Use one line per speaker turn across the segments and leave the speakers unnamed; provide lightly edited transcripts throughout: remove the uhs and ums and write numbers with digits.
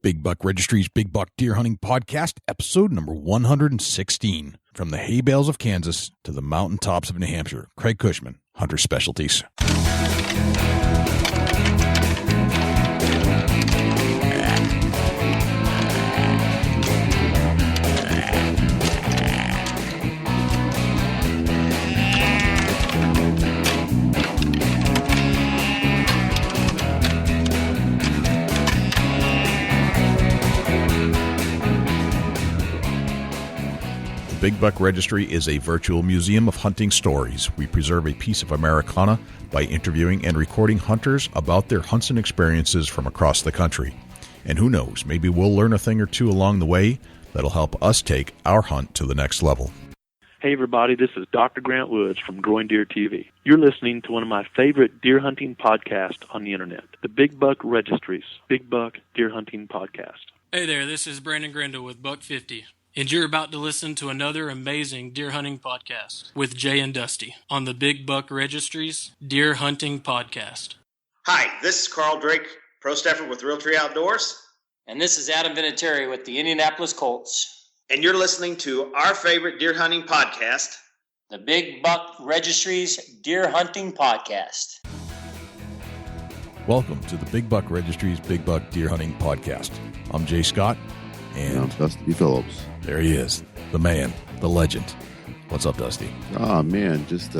Big Buck Registry's Big Buck Deer Hunting Podcast, episode number 116. From the hay bales of Kansas to the mountaintops of New Hampshire, Craig Cushman, Hunter Specialties. Big Buck Registry is a virtual museum of hunting stories. We preserve a piece of Americana by interviewing and recording hunters about their hunts and experiences from across the country. And who knows, maybe we'll learn a thing or two along the way that'll help us take our hunt to the next level.
Hey everybody, this is Dr. Grant Woods from Growing Deer TV. You're listening to one of my favorite deer hunting podcasts on the internet, the Big Buck Registry's Big Buck Deer Hunting Podcast.
Hey there, this is Brandon Grindle with Buck 50. And you're about to listen to another amazing deer hunting podcast with Jay and Dusty on the Big Buck Registry's Deer Hunting Podcast.
Hi, this is Carl Drake, pro staffer with Realtree Outdoors.
And this is Adam Vinatieri with the Indianapolis Colts.
And you're listening to our favorite deer hunting podcast,
the Big Buck Registry's Deer Hunting Podcast.
Welcome to the Big Buck Registry's Big Buck Deer Hunting Podcast. I'm Jay Scott. And
I'm Dusty Phillips.
There he is, the man, the legend. What's up, Dusty?
Oh man, just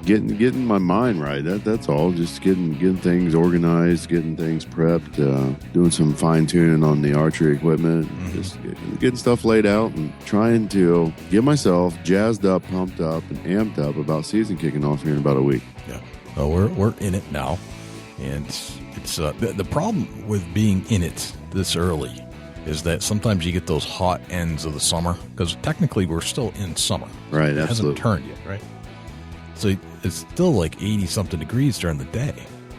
getting my mind right. That's all. Just getting things organized, getting things prepped, doing some fine tuning on the archery equipment, just getting stuff laid out, and trying to get myself jazzed up, pumped up, and amped up about season kicking off here in about a week.
Yeah, well, we're in it now, and it's the problem with being in it this early is that sometimes you get those hot ends of the summer, because technically we're still in summer.
Right,
it
absolutely.
hasn't turned yet, right? So it's still like 80-something degrees during the day.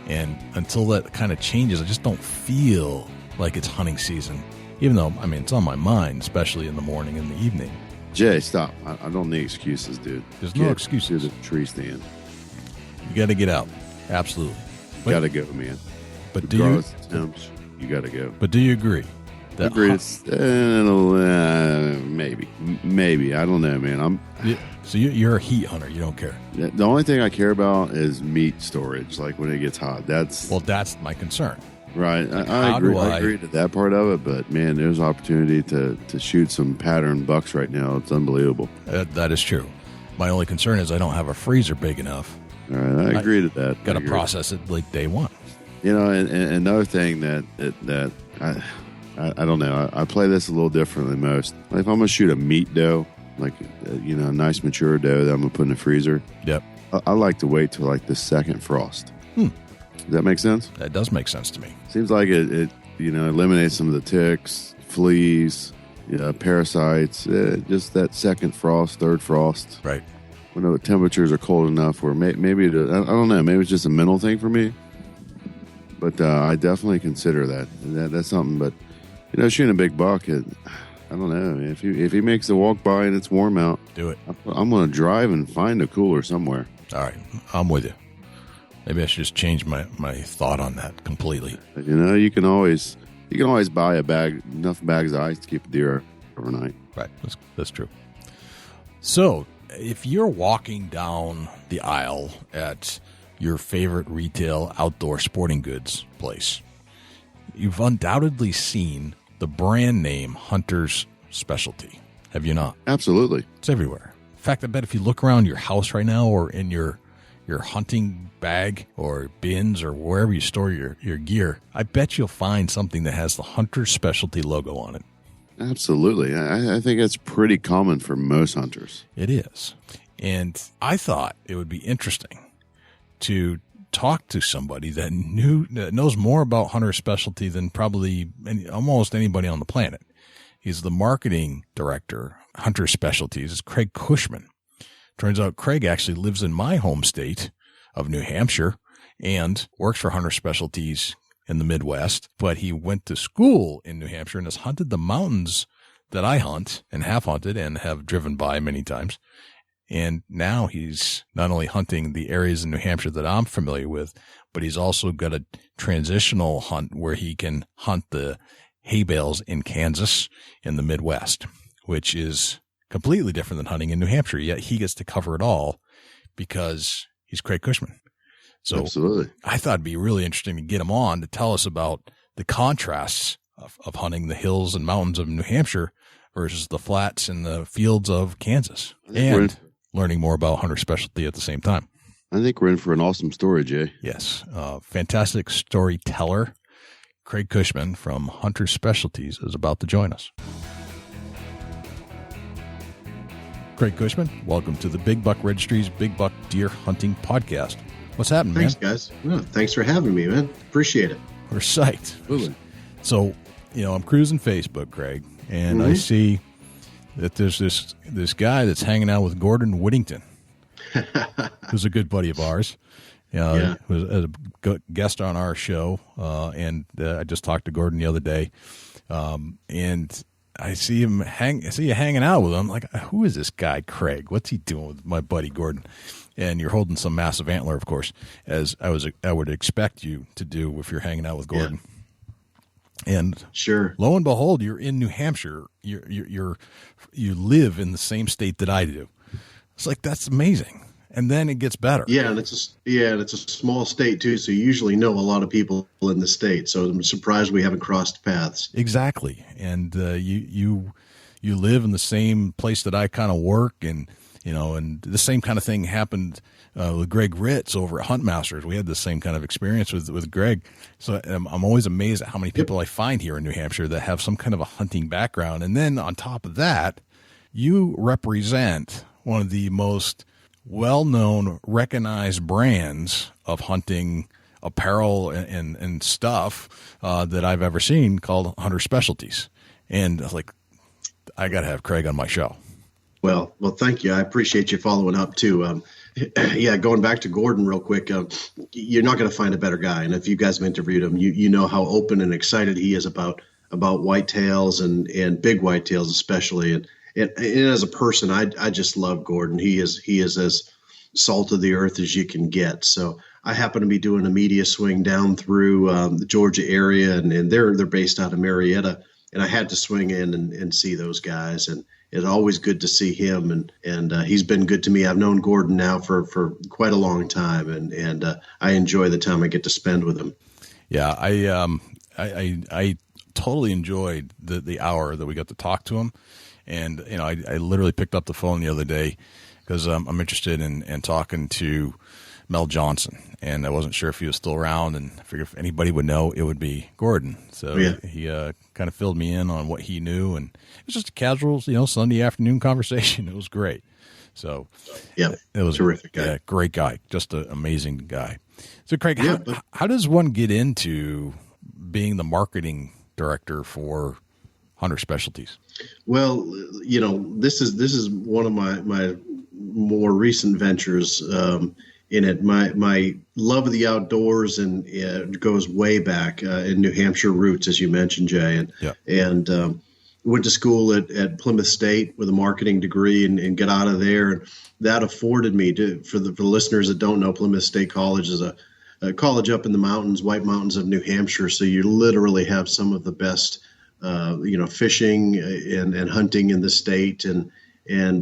And until that kind of changes, I just don't feel like it's hunting season. Even though, I mean, it's on my mind, especially in the morning and the evening.
Jay, stop. I don't need excuses, dude.
There's no excuses.
To the tree stand.
You got to get out. Absolutely.
But, gotta go, man.
But
regardless of temps, you got to go.
But do you agree?
Maybe. I don't know, man.
So you're a heat hunter. You don't care.
The only thing I care about is meat storage, like when it gets hot. That's
my concern.
Right. I agree. I agree to that part of it, but man, there's opportunity to shoot some pattern bucks right now. It's unbelievable.
That is true. My only concern is I don't have a freezer big enough.
All right, I agree to that.
Got to process it like day one.
You know, and another thing that I don't know. I play this a little different than most. Like if I'm going to shoot a meat doe, like, a nice mature doe that I'm going to put in the freezer.
Yep.
I like to wait till like the second frost. Does that make sense?
That does make sense to me.
Seems like it eliminates some of the ticks, fleas, parasites. Just that second frost, third frost.
Right.
When the temperatures are cold enough where maybe I don't know. Maybe it's just a mental thing for me. But I definitely consider that. That's something. But shooting a big buck, I don't know. If he makes a walk by and it's warm out,
do it.
I'm going to drive and find a cooler somewhere.
All right, I'm with you. Maybe I should just change my thought on that completely.
You can always buy enough bags of ice to keep a deer overnight.
Right, that's true. So if you're walking down the aisle at your favorite retail outdoor sporting goods place, you've undoubtedly seen the brand name Hunter's Specialty. Have you not?
Absolutely.
It's everywhere. In fact, I bet if you look around your house right now or in your hunting bag or bins or wherever you store your gear, I bet you'll find something that has the Hunter's Specialty logo on it.
Absolutely. I think that's pretty common for most hunters.
It is. And I thought it would be interesting to talk to somebody that knows more about Hunter Specialty than probably almost anybody on the planet. He's the marketing director, Hunter Specialties. It's Craig Cushman. Turns out Craig actually lives in my home state of New Hampshire and works for Hunter Specialties in the Midwest. But he went to school in New Hampshire and has hunted the mountains that I hunt and have hunted and have driven by many times. And now he's not only hunting the areas in New Hampshire that I'm familiar with, but he's also got a transitional hunt where he can hunt the hay bales in Kansas in the Midwest, which is completely different than hunting in New Hampshire. Yet he gets to cover it all because he's Craig Cushman. So
Absolutely.
I thought it'd be really interesting to get him on to tell us about the contrasts of hunting the hills and mountains of New Hampshire versus the flats and the fields of Kansas, and learning more about Hunter Specialty at the same time.
I think we're in for an awesome story, Jay.
Yes. Fantastic storyteller. Craig Cushman from Hunter Specialties is about to join us. Craig Cushman, welcome to the Big Buck Registry's Big Buck Deer Hunting Podcast. What's happening,
Thanks,
man?
guys. Well, thanks for having me, man. Appreciate it.
We're psyched.
Absolutely.
So, I'm cruising Facebook, Craig, and I see that there's this guy that's hanging out with Gordon Whittington, who's a good buddy of ours. Who was a guest on our show, and I just talked to Gordon the other day, and I see you hanging out with him. Like, who is this guy, Craig? What's he doing with my buddy Gordon? And you're holding some massive antler, of course, as I would expect you to do if you're hanging out with Gordon. Yeah. And
sure,
lo and behold, you're in New Hampshire. You live in the same state that I do. It's like, that's amazing. And then it gets better.
Yeah, and it's a small state too, so you usually know a lot of people in the state. So I'm surprised we haven't crossed paths.
Exactly, and you live in the same place that I kind of work, and and the same kind of thing happened with Greg Ritz over at Hunt Masters. We had the same kind of experience with Greg. So I'm always amazed at how many people I find here in New Hampshire that have some kind of a hunting background, and then on top of that, you represent one of the most well-known, recognized brands of hunting apparel and stuff that I've ever seen, called Hunter Specialties. And I got to have Craig on my show.
Well, thank you. I appreciate you following up too. Going back to Gordon real quick, you're not going to find a better guy. And if you guys have interviewed him, you know how open and excited he is about whitetails and big whitetails especially. And as a person, I just love Gordon. He is as salt of the earth as you can get. So I happen to be doing a media swing down through the Georgia area, and they're based out of Marietta, and I had to swing in and see those guys. And it's always good to see him, and he's been good to me. I've known Gordon now for quite a long time, and I enjoy the time I get to spend with him. Yeah,
I totally enjoyed the hour that we got to talk to him. And, I literally picked up the phone the other day because I'm interested in talking to Mel Johnson, and I wasn't sure if he was still around, and I figured if anybody would know, it would be Gordon. So he kind of filled me in on what he knew, and it was just a casual, Sunday afternoon conversation. It was great. So
it was terrific guy.
Yeah, great guy, just an amazing guy. So Craig, how does one get into being the marketing director for Hunter Specialties?
Well, this is one of my more recent ventures in it. My love of the outdoors and goes way back in New Hampshire roots, as you mentioned, Jay, and went to school at Plymouth State with a marketing degree and get out of there. And that afforded me for the listeners that don't know, Plymouth State College is a college up in the mountains, White Mountains of New Hampshire. So you literally have some of the best fishing and hunting in the state, and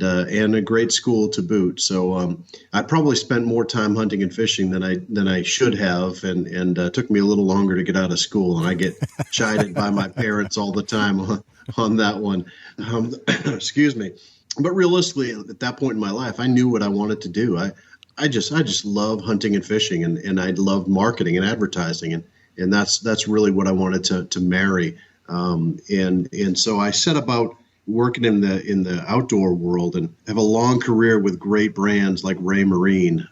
a great school to boot. So I probably spent more time hunting and fishing than I should have, and took me a little longer to get out of school. And I get chided by my parents all the time on that one. Excuse me. But realistically, at that point in my life, I knew what I wanted to do. I just love hunting and fishing, and I love marketing and advertising, and that's really what I wanted to marry. And so I set about working in the outdoor world, and have a long career with great brands like Ray Marine.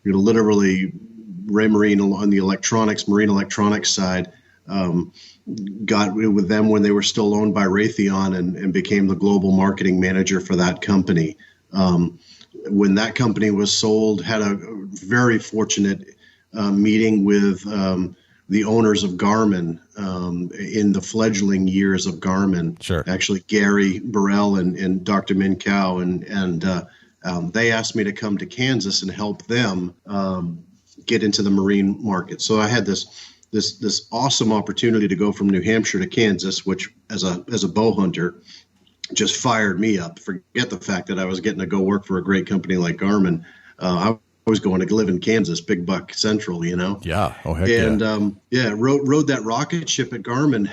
Literally Ray Marine on the marine electronics side, got with them when they were still owned by Raytheon, and became the global marketing manager for that company. When that company was sold, had a very fortunate meeting with the owners of Garmin in the fledgling years of Garmin.
Sure.
Actually, Gary Burrell and Dr. Min Kao, and they asked me to come to Kansas and help them get into the marine market. So I had this this awesome opportunity to go from New Hampshire to Kansas, which as a bow hunter just fired me up. Forget the fact that I was getting to go work for a great company like Garmin. I was going to live in Kansas, Big Buck Central,
Yeah. Oh, heck
yeah. Rode that rocket ship at Garmin,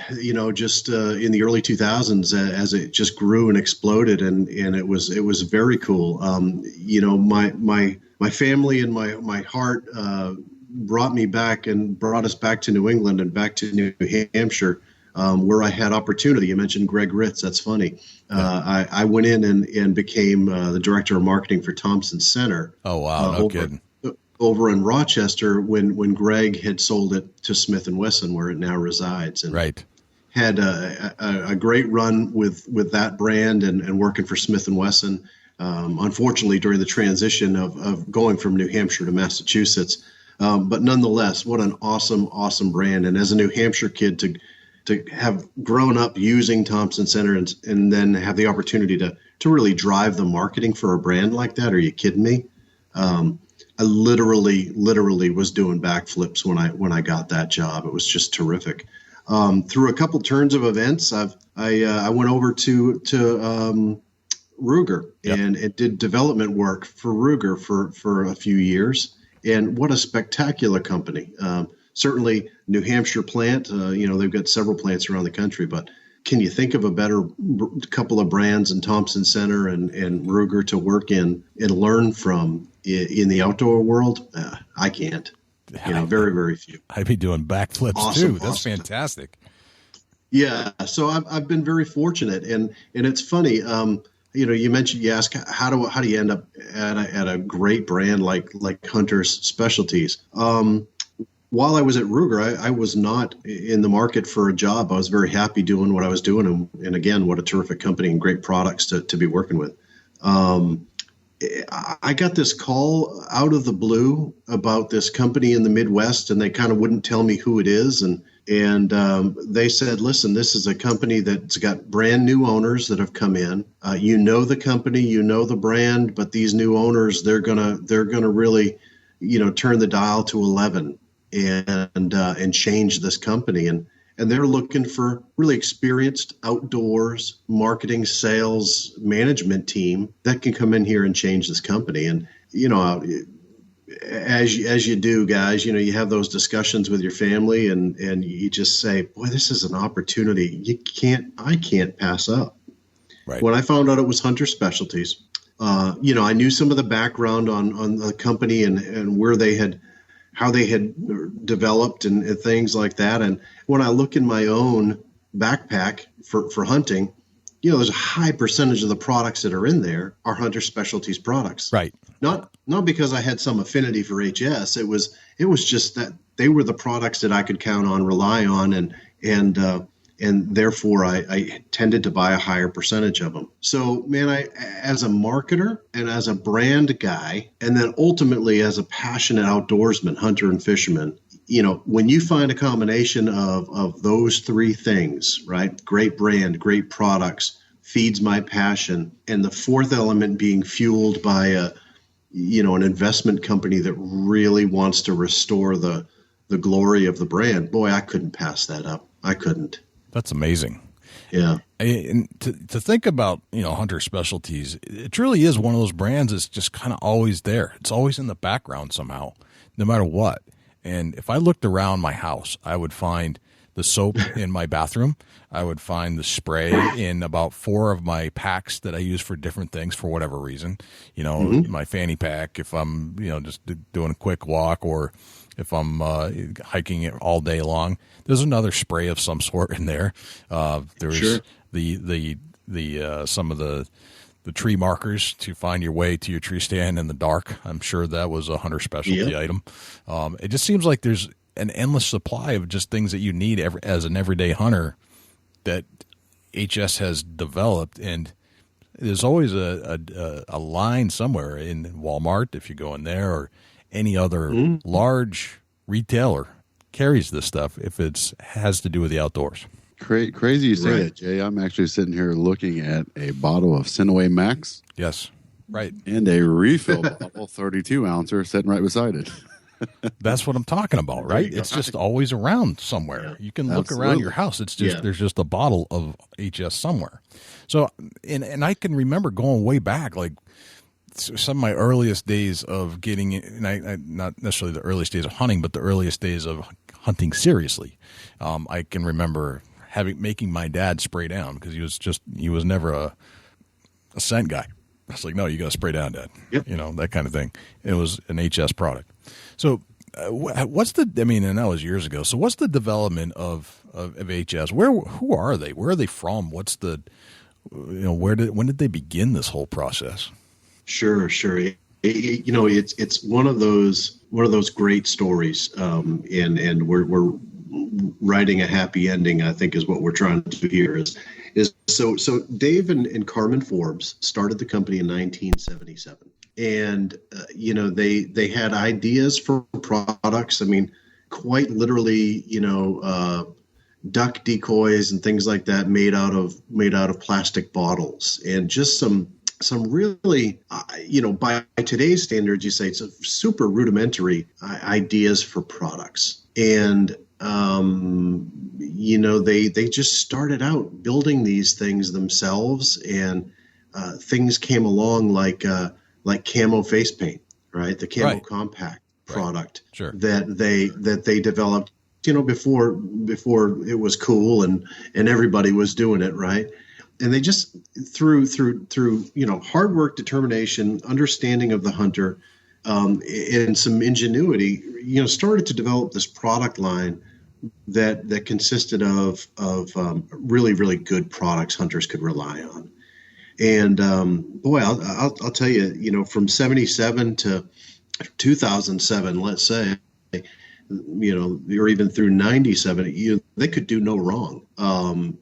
just in the early 2000s as it just grew and exploded. And it was very cool. My family and my heart brought me back and brought us back to New England and back to New Hampshire, where I had opportunity. You mentioned Greg Ritz. That's funny. I went in and became the director of marketing for Thompson Center.
Oh, wow. No kidding.
Over in Rochester when Greg had sold it to Smith & Wesson, where it now resides. And
right.
Had a great run with that brand and working for Smith & Wesson. Unfortunately, during the transition of going from New Hampshire to Massachusetts. But nonetheless, what an awesome brand. And as a New Hampshire kid to have grown up using Thompson Center and then have the opportunity to really drive the marketing for a brand like that. Are you kidding me? I literally was doing backflips when I got that job. It was just terrific. Through a couple turns of events, I went over to Ruger. Yep. And it did development work for Ruger for a few years. And what a spectacular company. Certainly New Hampshire plant, they've got several plants around the country, but can you think of a better couple of brands in Thompson Center and Ruger to work in and learn from in the outdoor world? I can't. Very, very few.
I'd be doing backflips too. That's fantastic.
Yeah. So I've been very fortunate, and it's funny. You ask how do you end up at a great brand like Hunter Specialties. While I was at Ruger, I was not in the market for a job. I was very happy doing what I was doing. And again, what a terrific company and great products to be working with. I got this call out of the blue about this company in the Midwest, and they kind of wouldn't tell me who it is. And they said, listen, this is a company that's got brand new owners that have come in. The company, the brand, but these new owners, they're gonna really, turn the dial to 11 and change this company. And they're looking for really experienced outdoors marketing, sales, management team that can come in here and change this company. And, as you do, guys, you have those discussions with your family and you just say, boy, this is an opportunity I can't pass up. Right. When I found out it was Hunter Specialties, I knew some of the background on the company and where how they had developed and things like that. And when I look in my own backpack for hunting, there's a high percentage of the products that are in there are Hunter Specialties products. Right. Not because I had some affinity for HS. It was just that they were the products that I could count on, rely on, and therefore I tended to buy a higher percentage of them. So, man, as a marketer and as a brand guy, and then ultimately as a passionate outdoorsman, hunter and fisherman, when you find a combination of those three things, right? Great brand, great products, feeds my passion, and the fourth element being fueled by an investment company that really wants to restore the glory of the brand. Boy, I couldn't pass that up. I couldn't.
That's amazing.
Yeah.
And to think about, Hunter Specialties, it really is one of those brands that's just kind of always there. It's always in the background somehow, no matter what. And if I looked around my house, I would find the soap in my bathroom. I would find the spray in about 4 of my packs that I use for different things for whatever reason. My fanny pack, if I'm, just doing a quick walk, or if I'm hiking it all day long, there's another spray of some sort in there. There's sure. the some of the tree markers to find your way to your tree stand in the dark. I'm sure that was a Hunter Specialty item. It just seems like there's an endless supply of just things that you need as an everyday hunter that HS has developed. And there's always a line somewhere in Walmart, if you go in there, or any other large retailer carries this stuff if it has to do with the outdoors.
Crazy you say that, Jay. I'm actually sitting here looking at a bottle of Sinaway Max.
Yes, right.
And a refill bottle, 32 ouncer, sitting right beside it.
That's what I'm talking about, right? It's just always around somewhere.
Yeah,
You can look around your house. It's just there's just a bottle of HS somewhere. So, and I can remember going way back, like some of my earliest days of getting, and I not necessarily the earliest days of hunting, but the earliest days of hunting seriously. I can remember making my dad spray down because he was never a scent guy. I was like, no, you got to spray down, Dad.
Yep.
That kind of thing. It was an HS product. So and that was years ago. So what's the development of HS? Who are they? Where are they from? What's the, when did they begin this whole process?
Sure. It's one of those great stories. And we're writing a happy ending, I think, is what we're trying to do here is so Dave and Carmen Forbes started the company in 1977. And, they had ideas for products. I mean, quite literally, duck decoys and things like that made out of plastic bottles, and just some really, by today's standards, you say it's a super rudimentary ideas for products. And, they just started out building these things themselves, and things came along like camo face paint, right? The camo compact product that they developed, before it was cool and everybody was doing it, right? And they just through hard work, determination, understanding of the hunter, and some ingenuity, started to develop this product line that consisted of really, really good products hunters could rely on. And I'll tell you, from 77 to 2007, let's say, or even through 97, they could do no wrong.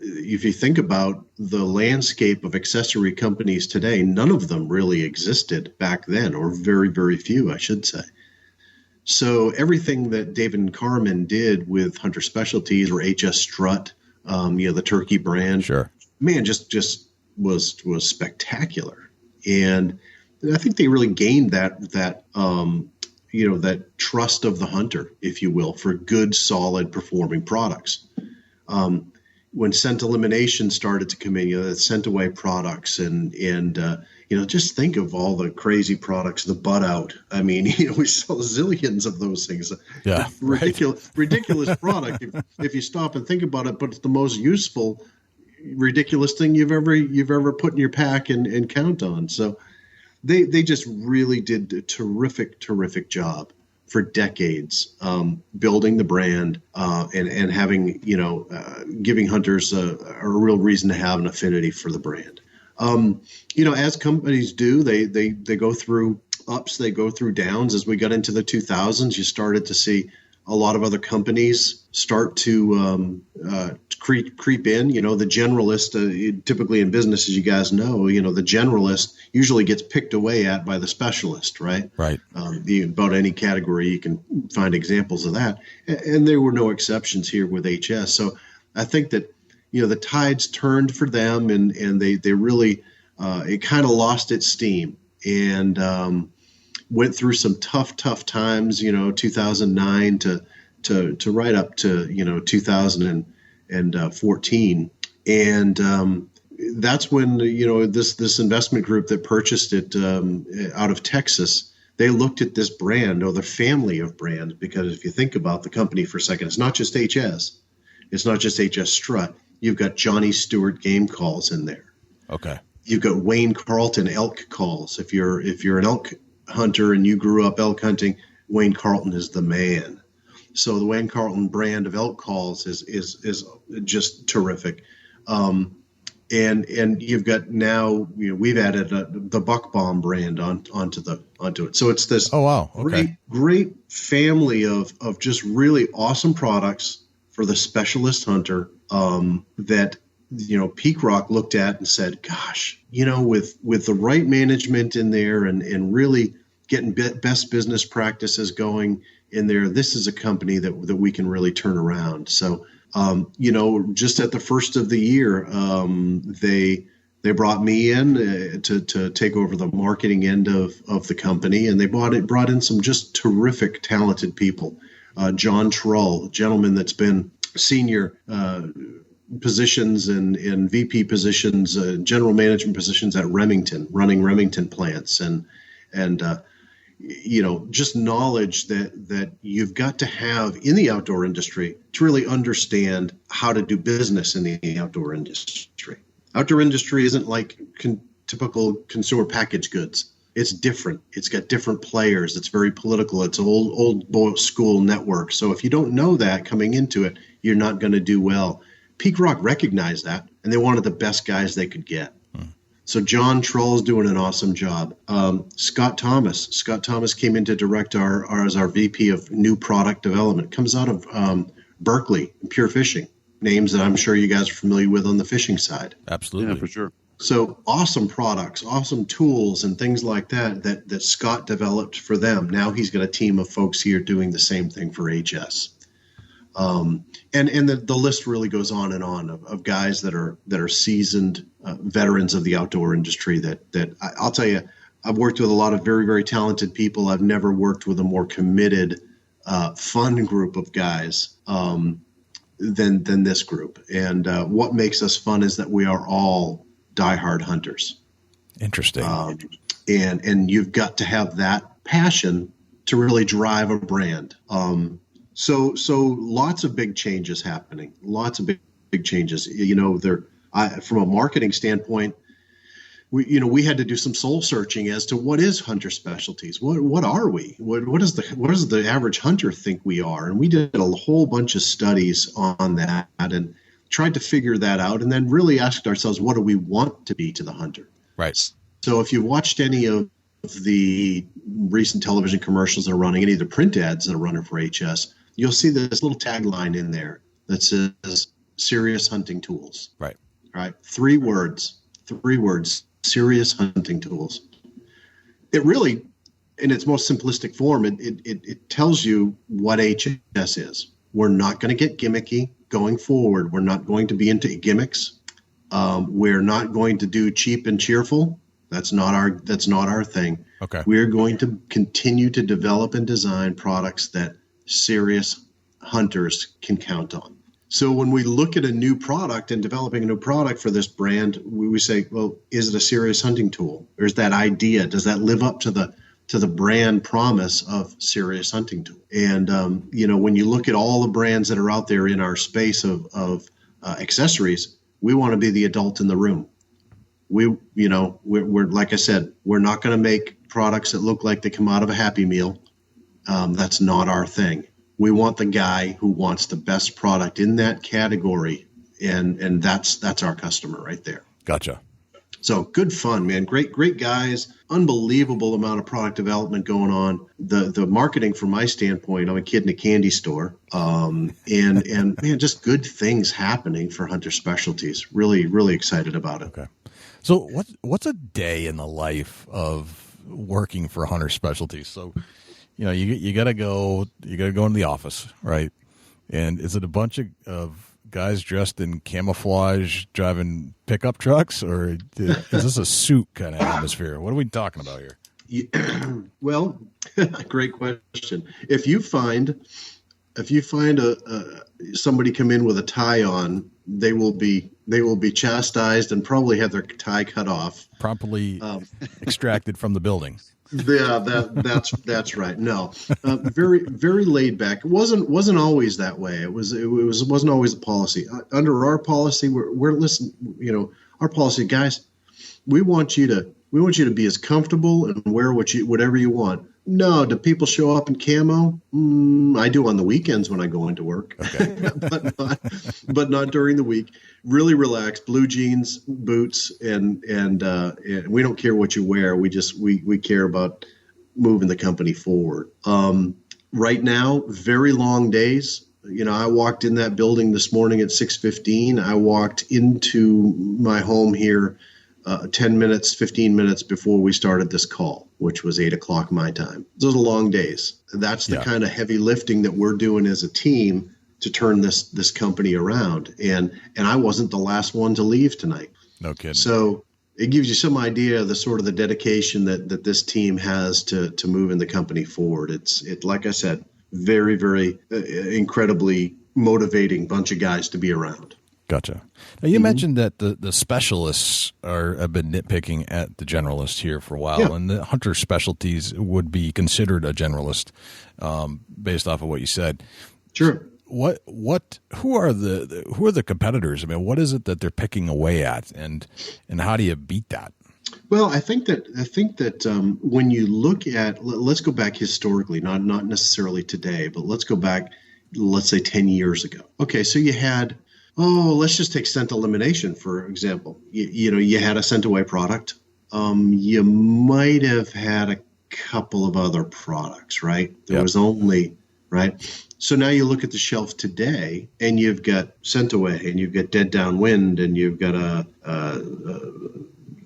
If you think about the landscape of accessory companies today, none of them really existed back then, or very, very few, I should say. So everything that David and Carmen did with Hunter Specialties or HS Strut, the turkey brand, man, just was spectacular. And I think they really gained that trust of the hunter, if you will, for good, solid performing products. When scent elimination started to come in, the scent away products and just think of all the crazy products, the butt out. I mean, we sell zillions of those things.
Yeah.
Ridiculous product if you stop and think about it, but it's the most useful, ridiculous thing you've ever put in your pack and count on. So they just really did a terrific job for decades, building the brand, and having, giving hunters a real reason to have an affinity for the brand. As companies do, they go through ups, they go through downs. As we got into the 2000s, you started to see a lot of other companies start to creep in. The generalist, typically in business, as you guys know, the generalist usually gets picked away at by the specialist, right?
Right.
About any category, you can find examples of that. And there were no exceptions here with HS. So I think that, the tides turned for them, and they really, it kind of lost its steam, and went through some tough times, 2009 to right up to, 2014. And that's when, this investment group that purchased it out of Texas, they looked at this brand, or the family of brands, because if you think about the company for a second, it's not just HS. It's not just HS Strut. You've got Johnny Stewart game calls in there.
Okay.
You've got Wayne Carlton elk calls. If you're an elk hunter and you grew up elk hunting, Wayne Carlton is the man. So the Wayne Carlton brand of elk calls is just terrific. And you've got now, we've added the Buck Bomb brand onto it. So it's this great family of just really awesome products for the specialist hunter, that, Peak Rock looked at and said, gosh, with the right management in there and really getting best business practices going in there, this is a company that we can really turn around. So, just at the first of the year, they They brought me in to take over the marketing end of the company, and they brought in some just terrific, talented people. John Trull, a gentleman that's been senior positions and VP positions, general management positions at Remington, running Remington plants, and just knowledge that you've got to have in the outdoor industry to really understand how to do business in the outdoor industry. Outdoor industry isn't like typical consumer packaged goods. It's different. It's got different players. It's very political. It's old school network. So if you don't know that coming into it, you're not going to do well. Peak Rock recognized that, and they wanted the best guys they could get. So John Trull's doing an awesome job. Scott Thomas came in to direct as our VP of new product development. Comes out of Berkeley, Pure Fishing. Names that I'm sure you guys are familiar with on the fishing side.
Absolutely.
Yeah, for sure.
So awesome products, awesome tools and things like that Scott developed for them. Now he's got a team of folks here doing the same thing for HS. And the list really goes on and on of guys that are seasoned veterans of the outdoor industry that I'll tell you, I've worked with a lot of very, very talented people. I've never worked with a more committed, fun group of guys than this group. And what makes us fun is that we are all diehard hunters.
Interesting.
And you've got to have that passion to really drive a brand. So lots of big changes happening. Lots of big changes. From a marketing standpoint, we had to do some soul searching as to what is Hunter Specialties. What are we? What does the average hunter think we are? And we did a whole bunch of studies on that and tried to figure that out, and then really asked ourselves, what do we want to be to the hunter?
Right.
So if you watched any of the recent television commercials that are running, any of the print ads that are running for HS, you'll see this little tagline in there that says serious hunting tools.
Right.
All right. Three words, serious hunting tools. It really, in its most simplistic form, it tells you what HS is. We're not going to get gimmicky going forward. We're not going to be into gimmicks. We're not going to do cheap and cheerful. That's not our thing.
Okay.
We're going to continue to develop and design products that serious hunters can count on. So when we look at a new product and developing a new product for this brand, we say, well, is it a serious hunting tool? Or is that idea, does that live up to the brand promise of serious hunting tool? And, when you look at all the brands that are out there in our space of accessories, we want to be the adult in the room. We're like I said, we're not going to make products that look like they come out of a Happy Meal. That's not our thing. We want the guy who wants the best product in that category, and that's our customer right there.
Gotcha.
So good fun, man. Great guys. Unbelievable amount of product development going on. The marketing, from my standpoint, I'm a kid in a candy store, and man, just good things happening for Hunter Specialties. Really, really excited about it.
Okay. So what's a day in the life of working for Hunter Specialties? So, you gotta go into the office, right? And is it a bunch of guys dressed in camouflage driving pickup trucks, or is this a suit kind of atmosphere? What are we talking about here?
Well, great question. If you find somebody come in with a tie on, they will be chastised and probably have their tie cut off,
promptly extracted from the building.
Yeah, that's right. No, very, very laid back. It wasn't always that way. It wasn't always a policy. Under our policy, we're listening. Our policy, guys, we want you to be as comfortable and wear whatever you want. No, do people show up in camo? I do on the weekends when I go into work, okay. but not during the week. Really relaxed, blue jeans, boots, and we don't care what you wear. We care about moving the company forward. Right now, very long days. I walked in that building this morning at 6:15. I walked into my home here 10 minutes, 15 minutes before we started this call, which was 8 o'clock my time. Those are long days. That's the kind of heavy lifting that we're doing as a team to turn this company around. And I wasn't the last one to leave tonight.
No kidding.
So it gives you some idea of the sort of the dedication that this team has to moving the company forward. It's like I said, very, very incredibly motivating bunch of guys to be around.
Gotcha. Now you mentioned that the specialists have been nitpicking at the generalist here for a while, and the Hunter Specialties would be considered a generalist based off of what you said.
Sure.
Who are the competitors? I mean, what is it that they're picking away at, and how do you beat that?
Well, I think that when you look at, let's go back historically, not necessarily today, but let's go back, let's say 10 years ago. Okay, so you had, let's just take scent elimination, for example. You had a scent away product. You might have had a couple of other products, right? There was only, right? So now you look at the shelf today, and you've got scent away, and you've got dead downwind, and you've got a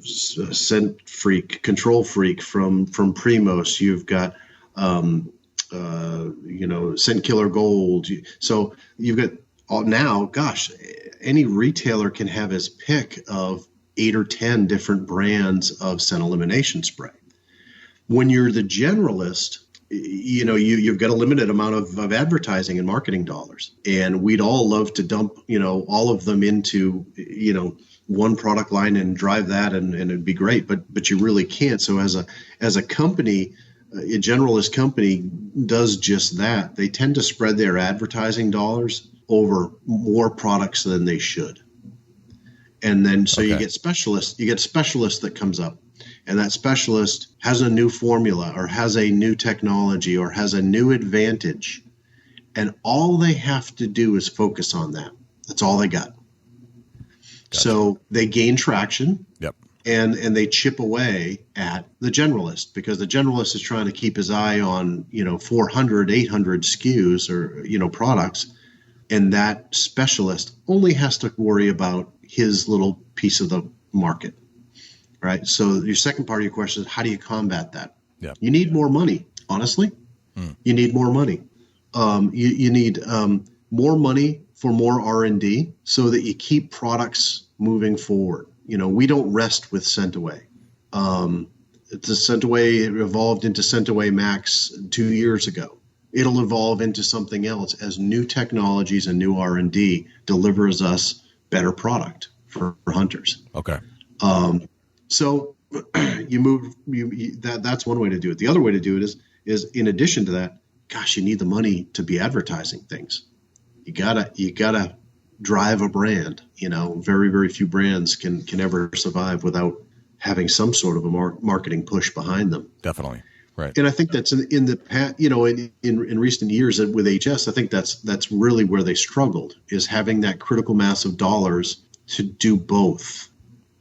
scent freak, control freak from Primos. You've got, scent killer gold. So you've got now, gosh, any retailer can have his pick of 8 or 10 different brands of scent elimination spray. When you're the generalist, you've got a limited amount of advertising and marketing dollars, and we'd all love to dump, all of them into, one product line and drive that, and it'd be great, but you really can't. So as a company, a generalist company does just that. They tend to spread their advertising dollars over more products than they should. And then you get specialists, that comes up, and that specialist has a new formula or has a new technology or has a new advantage. And all they have to do is focus on that. That's all they got. Gotcha. So they gain traction.
Yep.
And they chip away at the generalist, because the generalist is trying to keep his eye on, 400, 800 SKUs or, products. And that specialist only has to worry about his little piece of the market, right? So your second part of your question is, how do you combat that?
Yeah.
You need more money, honestly. You need more money. You need more money for more R&D so that you keep products moving forward. We don't rest with Scent Away. The Scent Away evolved into Scent Away Max 2 years ago. It'll evolve into something else as new technologies and new R&D delivers us better product for hunters.
Okay.
So that's one way to do it. The other way to do it is in addition to that, gosh, you need the money to be advertising things. You gotta drive a brand. Very, very few brands can ever survive without having some sort of a marketing push behind them.
Definitely. Right.
And I think that's in the past, in recent years with HS, I think that's really where they struggled, is having that critical mass of dollars to do both.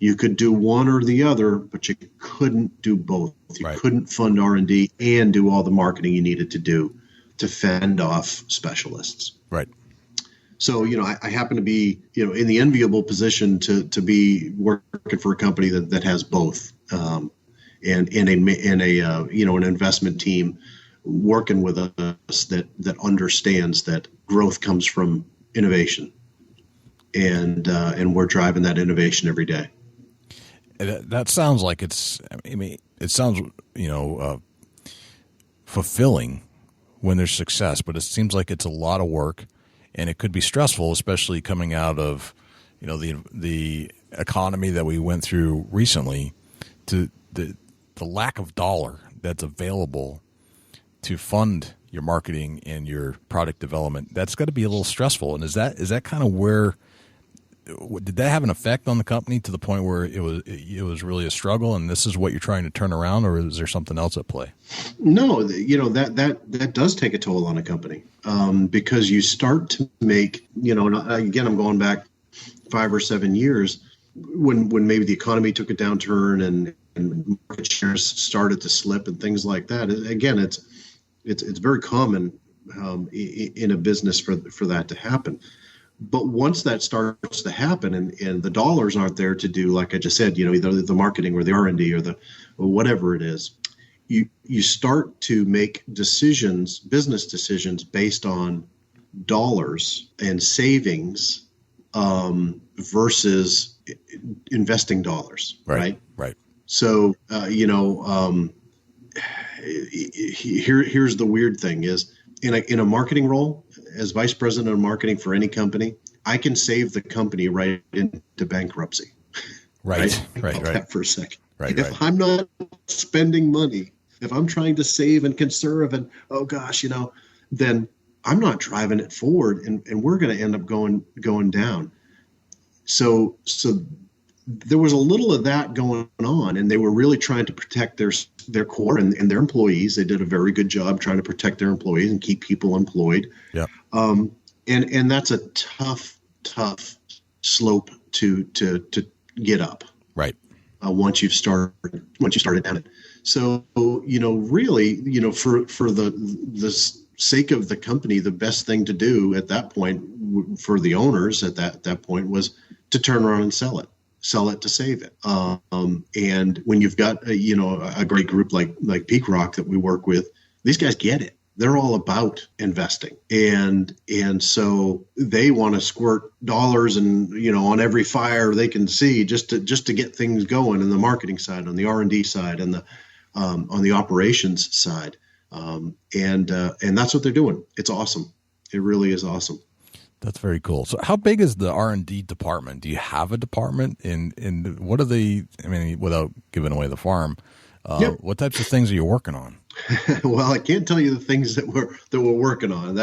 You could do one or the other, but you couldn't do both. You couldn't fund R&D and do all the marketing you needed to do to fend off specialists.
Right.
So, I happen to be, in the enviable position to be working for a company that has both, and an investment team working with us that understands that growth comes from innovation, and we're driving that innovation every day.
That sounds like it sounds, fulfilling when there's success, but it seems like it's a lot of work. And it could be stressful, especially coming out of, the economy that we went through recently, to the lack of dollar that's available to fund your marketing and your product development. That's got to be a little stressful. And is that kind of where, did that have an effect on the company to the point where it was really a struggle, and this is what you're trying to turn around, or is there something else at play?
No, that does take a toll on a company, because you start to make, again, I'm going back 5 or 7 years when maybe the economy took a downturn and market shares started to slip and things like that. Again, it's very common in a business for that to happen. But once that starts to happen and the dollars aren't there to do, like I just said, either the marketing or the R&D or whatever it is, you start to make business decisions based on dollars and savings versus investing dollars, right?
Right.
So, here's the weird thing is in a marketing role, as vice president of marketing for any company, I can save the company right into bankruptcy.
Right.
That for a second.
Right.
If I'm not spending money, if I'm trying to save and conserve and, oh gosh, then I'm not driving it forward and we're going to end up going down. So there was a little of that going on, and they were really trying to protect their core and their employees. They did a very good job trying to protect their employees and keep people employed.
Yeah.
And that's a tough slope to get up.
Right.
Once you started down it. So, really, for the sake of the company, the best thing to do at that point for the owners at that point was to turn around and sell it to save it. And when you've got a great group like Peak Rock that we work with, these guys get it. They're all about investing, and so they want to squirt dollars and on every fire they can see just to get things going in the marketing side, on the R&D side, and on the operations side, and that's what they're doing. It's awesome. It really is awesome.
That's very cool. So how big is the R&D department? Do you have a department? And what are the, without giving away the farm, what types of things are you working on?
Well, I can't tell you the things that we're working on.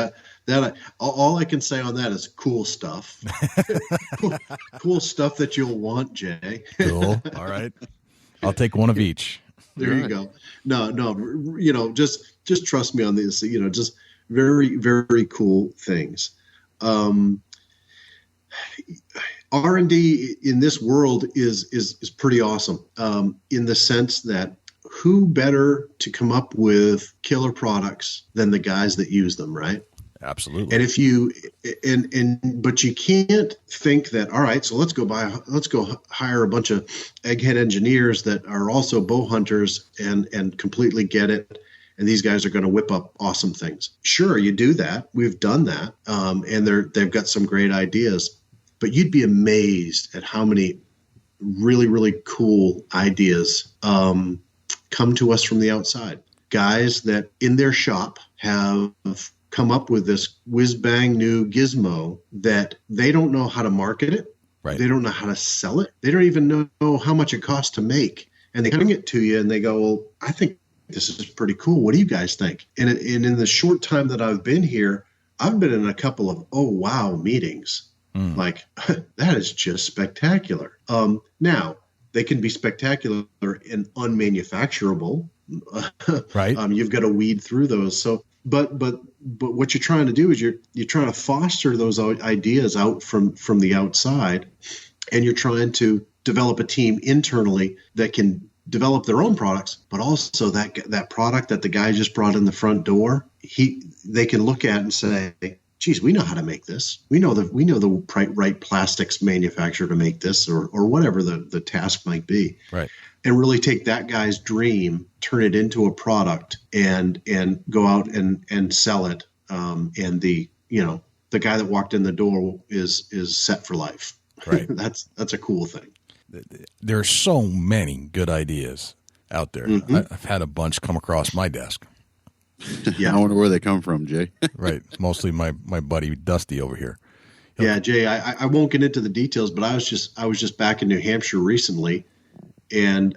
All I can say on that is cool stuff. cool stuff that you'll want, Jay.
Cool. All right. I'll take one of each.
There you go. No, just trust me on this, just very, very cool things. R&D in this world is pretty awesome, in the sense that who better to come up with killer products than the guys that use them, right?
Absolutely.
And if you but you can't think that, all right, so let's go hire a bunch of egghead engineers that are also bow hunters and completely get it, and these guys are going to whip up awesome things. Sure, you do that. We've done that, and they've got some great ideas. But you'd be amazed at how many really, really cool ideas come to us from the outside. Guys that in their shop have come up with this whiz-bang new gizmo that they don't know how to market it.
Right.
They don't know how to sell it. They don't even know how much it costs to make. And they bring it to you and they go, well, I think this is pretty cool. What do you guys think? And in the short time that I've been here, I've been in a couple of, oh, wow, meetings. Like, that is just spectacular. Now, they can be spectacular and unmanufacturable.
Right.
You've got to weed through those. So, but what you're trying to do is you're trying to foster those ideas out from the outside, and you're trying to develop a team internally that can develop their own products, but also that product that the guy just brought in the front door, they can look at and say, geez, we know how to make this. We know the right plastics manufacturer to make this, or whatever the task might be.
Right.
And really take that guy's dream, turn it into a product, and go out and sell it. And the guy that walked in the door is set for life.
Right.
That's a cool thing.
There are so many good ideas out there.
Mm-hmm.
I've had a bunch come across my desk.
Yeah, I wonder where they come from, Jay.
Right. Mostly my buddy Dusty over here.
Yeah, Jay, I won't get into the details, but I was just back in New Hampshire recently, and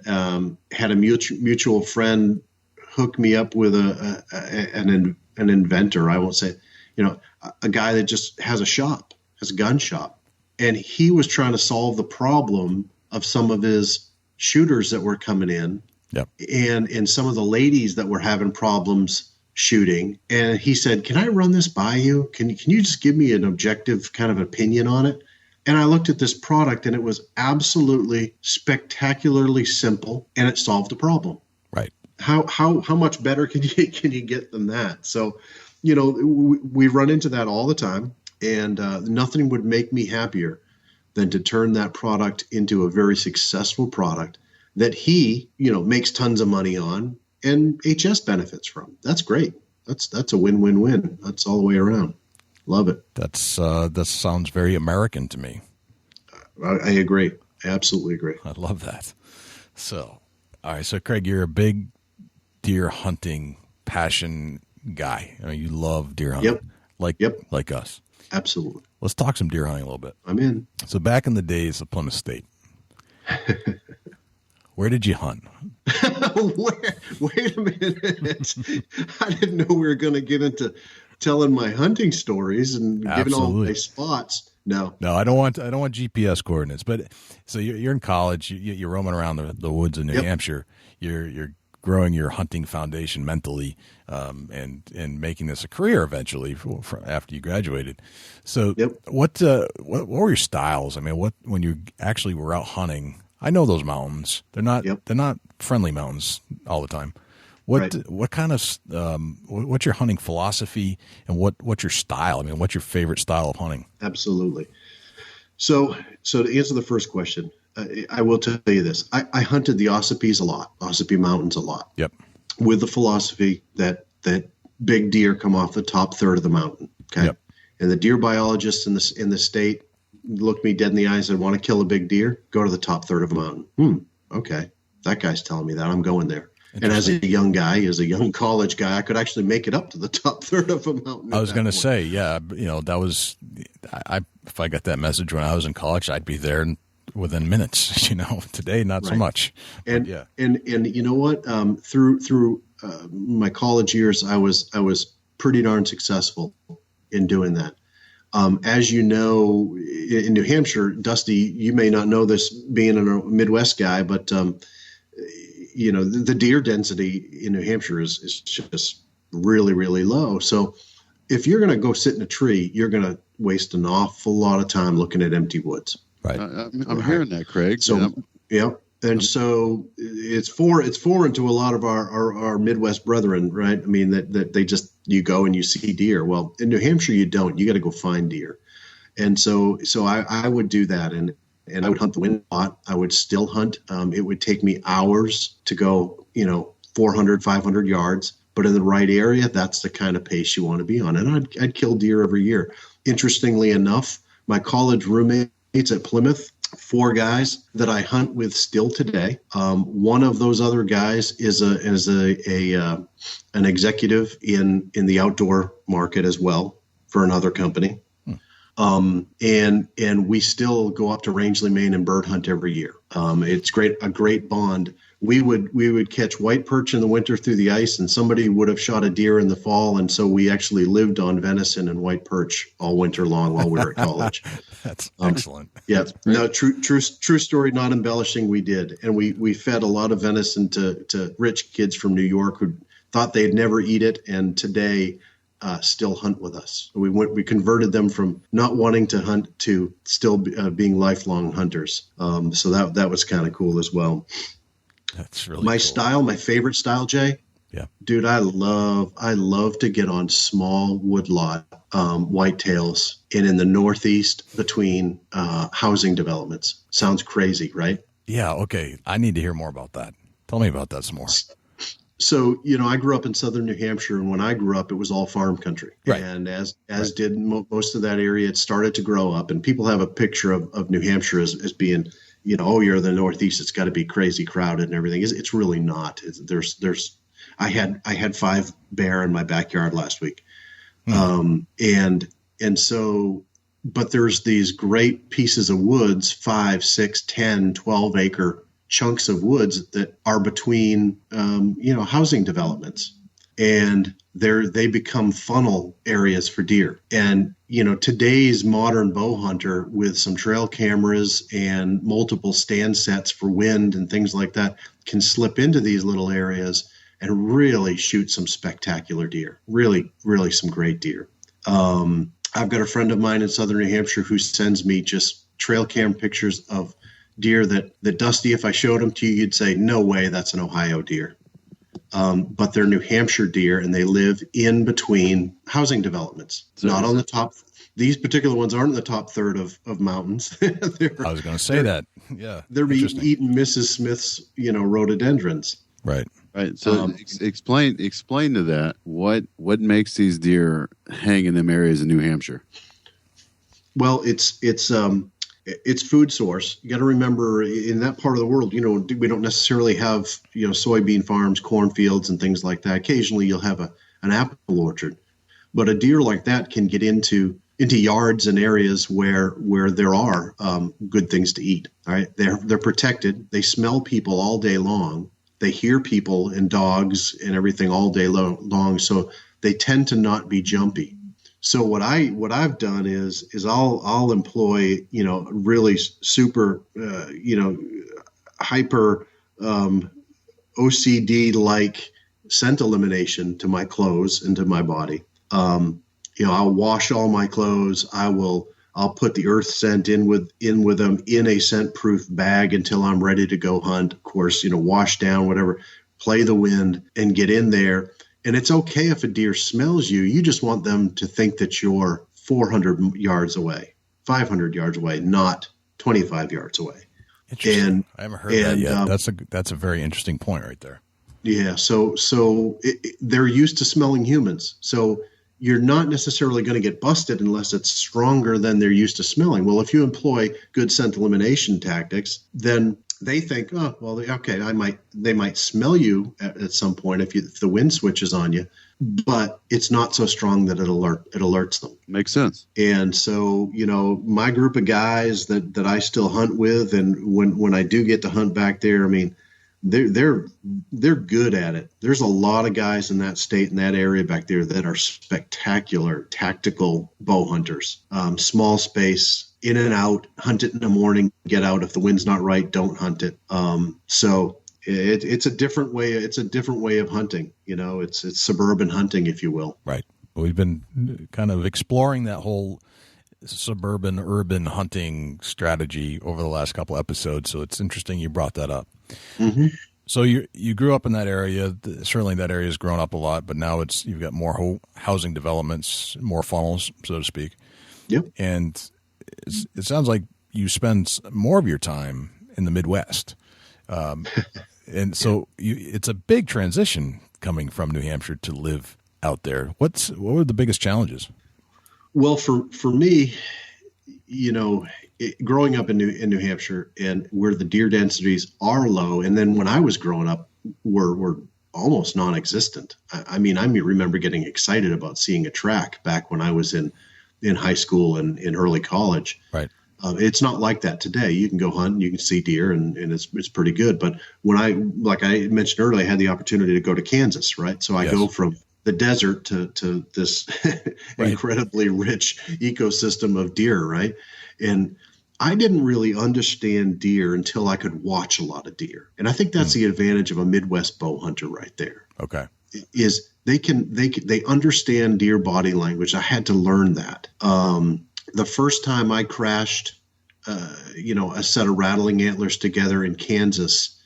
had a mutual friend hook me up with an inventor. I won't say, a guy that just has a gun shop, and he was trying to solve the problem of some of his shooters that were coming in.
Yep.
And some of the ladies that were having problems shooting. And he said, can I run this by you? Can you just give me an objective kind of opinion on it? And I looked at this product, and it was absolutely spectacularly simple, and it solved the problem.
Right.
How much better can you get than that? So, we run into that all the time, and nothing would make me happier than to turn that product into a very successful product that he, makes tons of money on and HS benefits from. That's great. That's a win-win-win. That's all the way around. Love it.
That sounds very American to me.
I agree. absolutely agree.
I love that. So, all right. So, Craig, you're a big deer hunting passion guy. I mean, you love deer hunting. Like us.
Absolutely.
Let's talk some deer hunting a little bit.
I'm in.
So, back in the days of Plymouth State, where did you hunt?
Wait a minute. I didn't know we were going to get into telling my hunting stories and giving all my spots. No,
I don't want GPS coordinates. But so you're in college. You're roaming around the woods in New Hampshire. You're growing your hunting foundation mentally, and making this a career eventually for after you graduated. So what were your styles? I mean, when you actually were out hunting? I know those mountains. They're not friendly mountains all the time. What kind of what's your hunting philosophy, and what's your style? I mean, what's your favorite style of hunting?
Absolutely. So to answer the first question, I will tell you this: I hunted the Ossipee Mountains a lot.
Yep.
With the philosophy that big deer come off the top third of the mountain. Okay.
Yep.
And the deer biologists in the state looked me dead in the eyes and said, "Want to kill a big deer? Go to the top third of a mountain." Okay, that guy's telling me that. I'm going there. And as a young guy, as a young college guy, I could actually make it up to the top third of a mountain.
I was going to say, that was, if I got that message when I was in college, I'd be there within minutes. Today not so much.
And you know what? Through my college years, I was pretty darn successful in doing that. As you know, in New Hampshire, Dusty, you may not know this being a Midwest guy, but the deer density in New Hampshire is just really, really low. So if you're going to go sit in a tree, you're going to waste an awful lot of time looking at empty woods.
Right. I'm hearing that, Craig.
So, And so it's foreign to a lot of our Midwest brethren, right? I mean, that they just, you go and you see deer. Well, in New Hampshire, you don't. You got to go find deer. And so I would do that. And I would hunt the wind lot. I would still hunt. It would take me hours to go, 400, 500 yards. But in the right area, that's the kind of pace you want to be on. And I'd kill deer every year. Interestingly enough, my college roommates at Plymouth, 4 guys that I hunt with still today. One of those other guys is an executive in the outdoor market as well for another company. And we still go up to Rangeley, Maine and bird hunt every year. It's a great bond. We would catch white perch in the winter through the ice, and somebody would have shot a deer in the fall. And so we actually lived on venison and white perch all winter long while we were at college.
That's excellent.
Yeah. No, true story, not embellishing. We did. And we fed a lot of venison to rich kids from New York who thought they'd never eat it. And today, still hunt with us. We converted them from not wanting to hunt to still being lifelong hunters. So that was kind of cool as well.
That's really
my
cool.
style, my favorite style, Jay.
Yeah,
dude, I love to get on small woodlot whitetails and in the Northeast between housing developments. Sounds crazy, right?
Yeah. Okay. I need to hear more about that. Tell me about that some more.
So, I grew up in southern New Hampshire, and when I grew up, it was all farm country.
Right.
And as did most of that area, it started to grow up. And people have a picture of New Hampshire as being, you're the Northeast, it's got to be crazy crowded and everything. It's really not. I had 5 bear in my backyard last week. And so, but there's these great pieces of woods, 5, 6, 10, 12 acre chunks of woods that are between, housing developments, and they become funnel areas for deer. And, today's modern bow hunter with some trail cameras and multiple stand sets for wind and things like that can slip into these little areas and really shoot some spectacular deer, really, really some great deer. I've got a friend of mine in southern New Hampshire who sends me just trail cam pictures of deer that Dusty, if I showed them to you, you'd say, no way, that's an Ohio deer. But they're New Hampshire deer, and they live in between housing developments, not on the top. These particular ones aren't in the top third of mountains.
I was going to say that. Yeah.
They're eating Mrs. Smith's, rhododendrons.
Right. Right. So explain to that what makes these deer hang in them areas in New Hampshire.
Well, it's It's food source. You got to remember, in that part of the world, we don't necessarily have, soybean farms, cornfields, and things like that. Occasionally you'll have an apple orchard, but a deer like that can get into yards and areas where there are good things to eat. All right. They're protected. They smell people all day long. They hear people and dogs and everything all day long. So they tend to not be jumpy. So what I've done is I'll employ, really super, hyper OCD like scent elimination to my clothes and to my body. I'll wash all my clothes. I'll put the earth scent in with them in a scent proof bag until I'm ready to go hunt. Of course, wash down, whatever, play the wind and get in there. And it's okay if a deer smells you. You just want them to think that you're 400 yards away, 500 yards away, not 25 yards away.
Interesting. I haven't heard that yet. That's a very interesting point right there.
Yeah. So they're used to smelling humans. So you're not necessarily going to get busted unless it's stronger than they're used to smelling. Well, if you employ good scent elimination tactics, then they think, oh, well, okay, they might smell you at some point if the wind switches on you, but it's not so strong that it alerts them.
Makes sense.
And so, my group of guys that I still hunt with, and when I do get to hunt back there, I mean, they're good at it. There's a lot of guys in that state, in that area back there, that are spectacular tactical bow hunters. Small space, in and out, hunt it in the morning, get out. If the wind's not right, don't hunt it. So it's a different way. It's a different way of hunting. It's suburban hunting, if you will.
Right. We've been kind of exploring that whole suburban urban hunting strategy over the last couple episodes. So it's interesting you brought that up. Mm-hmm. So you grew up in that area. Certainly that area has grown up a lot, but now you've got more housing developments, more funnels, so to speak.
Yep.
And it sounds like you spend more of your time in the Midwest. And so it's a big transition coming from New Hampshire to live out there. What were the biggest challenges? Well,
for me, growing up in New Hampshire, and where the deer densities are low, and then when I was growing up, were almost non-existent. I remember getting excited about seeing a track back when I was in high school and in early college.
Right.
It's not like that today. You can go hunt and you can see deer, and it's pretty good. But when like I mentioned earlier, I had the opportunity to go to Kansas, right? So I go from the desert to this incredibly rich ecosystem of deer, right? And I didn't really understand deer until I could watch a lot of deer. And I think that's the advantage of a Midwest bow hunter right there.
Okay.
Is they understand deer body language. I had to learn that. The first time I crashed, a set of rattling antlers together in Kansas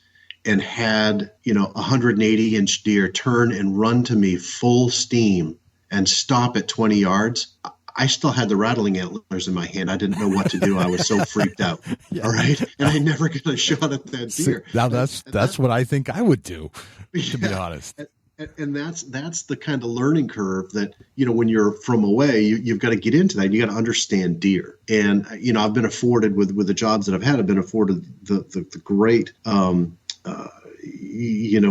and had, 180-inch deer turn and run to me full steam and stop at 20 yards, I still had the rattling antlers in my hand. I didn't know what to do. I was so freaked out. Yeah. All right. And I never got a shot at that deer.
Now that's what I think I would do, to be honest.
And that's the kind of learning curve that, when you're from away, you've got to get into that. You got to understand deer. And, I've been afforded with the jobs that I've had, I've been afforded the great,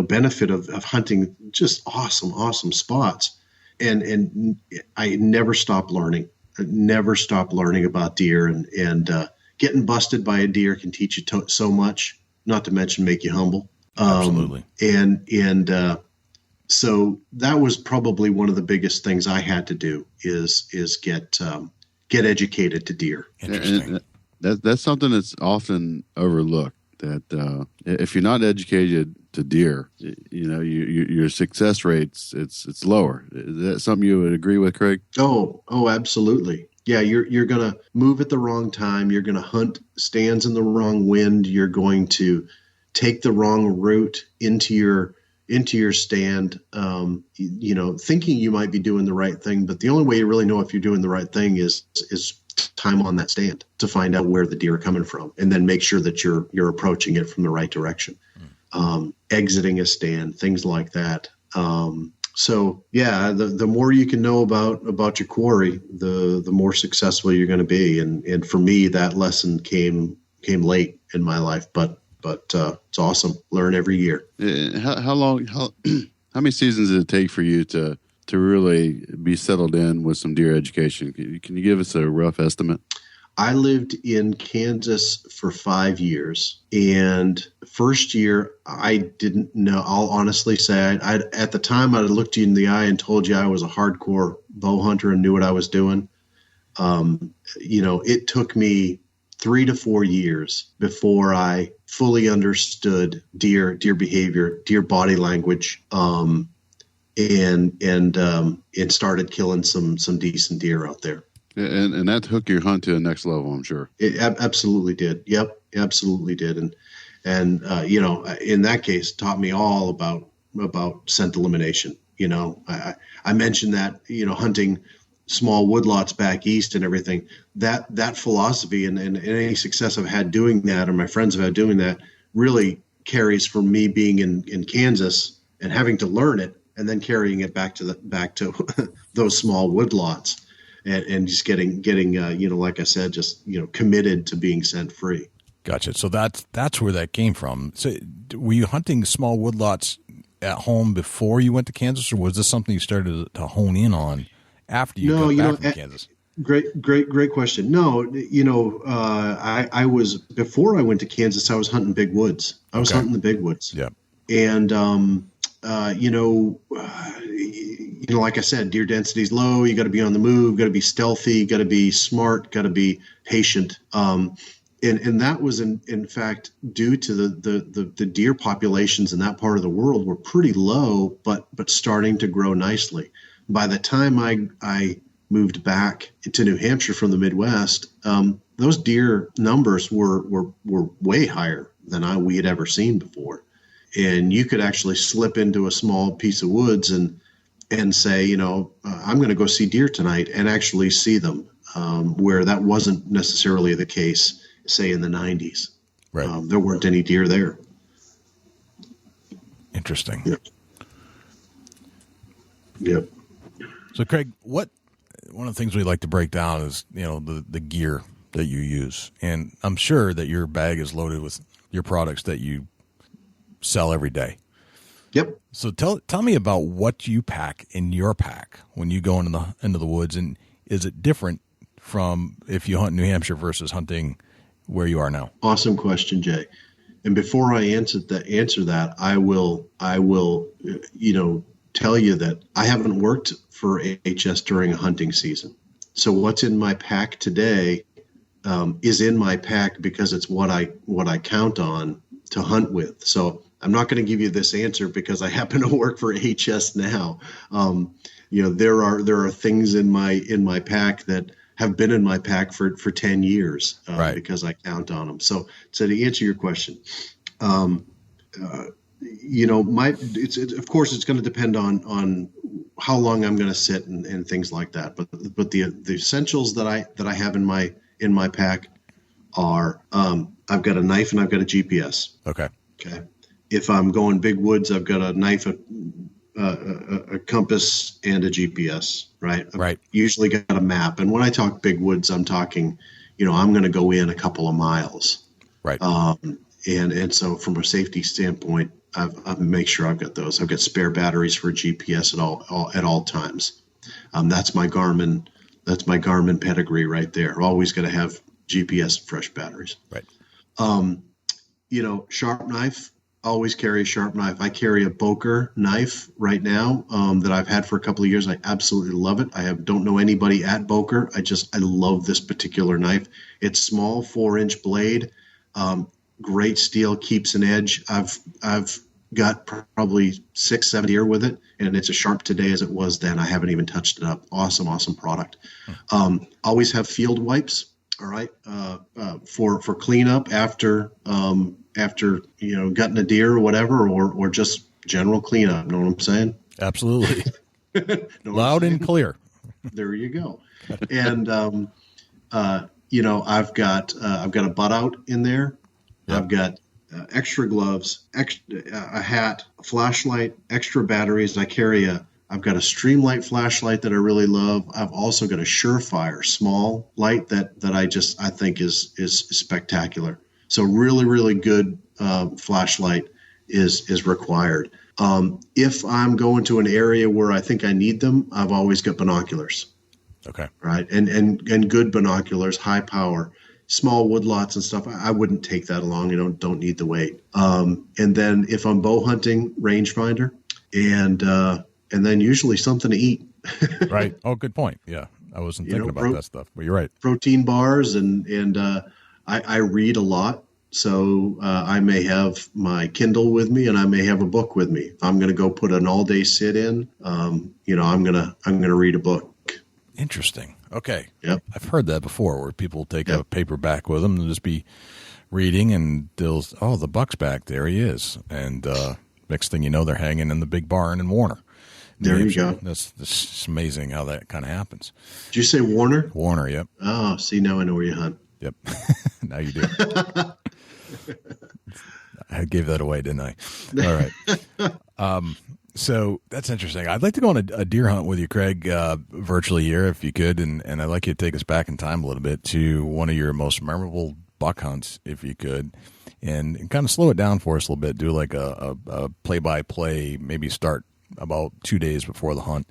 benefit of hunting just awesome spots. And I never stopped learning. I never stopped learning about deer, and getting busted by a deer can teach you so much, not to mention make you humble.
Absolutely.
So that was probably one of the biggest things I had to do is get educated to deer.
Interesting.
And that's something that's often overlooked. That if you're not educated to deer, your success rates it's lower. Is that something you would agree with, Craig?
Oh, absolutely. Yeah, you're going to move at the wrong time. You're going to hunt stands in the wrong wind. You're going to take the wrong route into your stand, thinking you might be doing the right thing. But the only way you really know if you're doing the right thing is time on that stand to find out where the deer are coming from, and then make sure that you're approaching it from the right direction. Exiting a stand, things like that. So yeah, the more you can know about your quarry, the more successful you're going to be. And for me, that lesson came late in my life, but it's awesome. Learn every year.
How many seasons did it take for you to really be settled in with some deer education? Can you give us a rough estimate?
I lived in Kansas for 5 years, and first year I didn't know. I'll honestly say, at the time I looked you in the eye and told you I was a hardcore bow hunter and knew what I was doing. It took me 3 to 4 years before I fully understood deer behavior, deer body language, and started killing some decent deer out there.
And that took your hunt to the next level, I'm sure.
It absolutely did. Yep, absolutely did. And in that case, taught me all about scent elimination. I mentioned that, hunting small woodlots back east and everything, that philosophy and any success I've had doing that, or my friends have had doing that, really carries from me being in Kansas and having to learn it, and then carrying it back to those small woodlots. And just getting like I said, just committed to being scent free.
Gotcha. So that's where that came from. So were you hunting small woodlots at home before you went to Kansas, or was this something you started to hone in on after you got back from Kansas?
Great question. No, I was, before I went to Kansas, I was hunting big woods. I was hunting the big woods.
Yeah.
And like I said, deer density is low. You got to be on the move, got to be stealthy, got to be smart, got to be patient. And that was in fact due to the deer populations in that part of the world were pretty low, but starting to grow nicely. By the time I moved back to New Hampshire from the Midwest, those deer numbers were way higher than we had ever seen before. And you could actually slip into a small piece of woods and say, I'm going to go see deer tonight, and actually see them, where that wasn't necessarily the case, say, in the 90s.
Right.
There weren't any deer there.
Interesting.
Yep.
So, Craig, one of the things we like to break down is, the gear that you use. And I'm sure that your bag is loaded with your products that you sell every day.
Yep.
So tell me about what you pack in your pack when you go into the woods, and is it different from if you hunt in New Hampshire versus hunting where you are now? Awesome
question, Jay. And before I answer that, I will tell you that I haven't worked for HS during a hunting season. So what's in my pack today is in my pack because it's what I count on to hunt with. So I'm not going to give you this answer because I happen to work for HS now. There are things in my pack that have been in my pack for 10 years because I count on them. So to answer your question, of course it's going to depend on how long I'm going to sit and things like that. But the essentials that I have in my pack are I've got a knife and I've got a GPS.
Okay.
If I'm going big woods, I've got a knife, a compass, and a GPS, right?
Right.
I've usually got a map. And when I talk big woods, I'm talking, I'm going to go in a couple of miles.
Right.
And so from a safety standpoint, I've make sure I've got those. I've got spare batteries for GPS at all times. That's my Garmin pedigree right there. Always got to have GPS and fresh batteries.
Right.
Sharp knife. Always carry a sharp knife. I carry a Boker knife right now that I've had for a couple of years. I absolutely love it. Don't know anybody at Boker. I love this particular knife. It's small, 4-inch blade, great steel, keeps an edge. I've got probably 6-7 deer with it, and it's as sharp today as it was then. I haven't even touched it up. Awesome product. Always have field wipes. All right, for cleanup after gutting a deer or whatever, or just general cleanup. Know what I'm saying?
Absolutely. Loud and clear.
There you go. And I've got a butt out in there. Yep. I've got extra gloves, a hat, a flashlight, extra batteries. I carry a I've got a Streamlight flashlight that I really love. I've also got a Surefire small light that I think is spectacular. So really, really good flashlight is required. If I'm going to an area where I think I need them, I've always got binoculars.
Okay.
Right. And good binoculars, high power, small woodlots and stuff. I wouldn't take that along. You don't need the weight. And then if I'm bow hunting, rangefinder, and then usually something to eat.
Right. Oh, good point. Yeah. I wasn't thinking about that stuff, but you're right.
Protein bars and I read a lot. So I may have my Kindle with me, and I may have a book with me. If I'm going to go put an all-day sit in, I'm gonna read a book.
Interesting. Okay.
Yep.
I've heard that before, where people take a paperback with them and just be reading, and the buck's back. There he is. And next thing you know, they're hanging in the big barn in Warner.
There you go.
That's amazing how that kind of happens.
Did you say Warner?
Warner, yep.
Oh, see, now I know where you hunt.
Yep. Now you do. I gave that away, didn't I? All right. So that's interesting. I'd like to go on a deer hunt with you, Craig, virtually here, if you could. And I'd like you to take us back in time a little bit to one of your most memorable buck hunts, if you could, and kind of slow it down for us a little bit. Do like a play-by-play, maybe start about 2 days before the hunt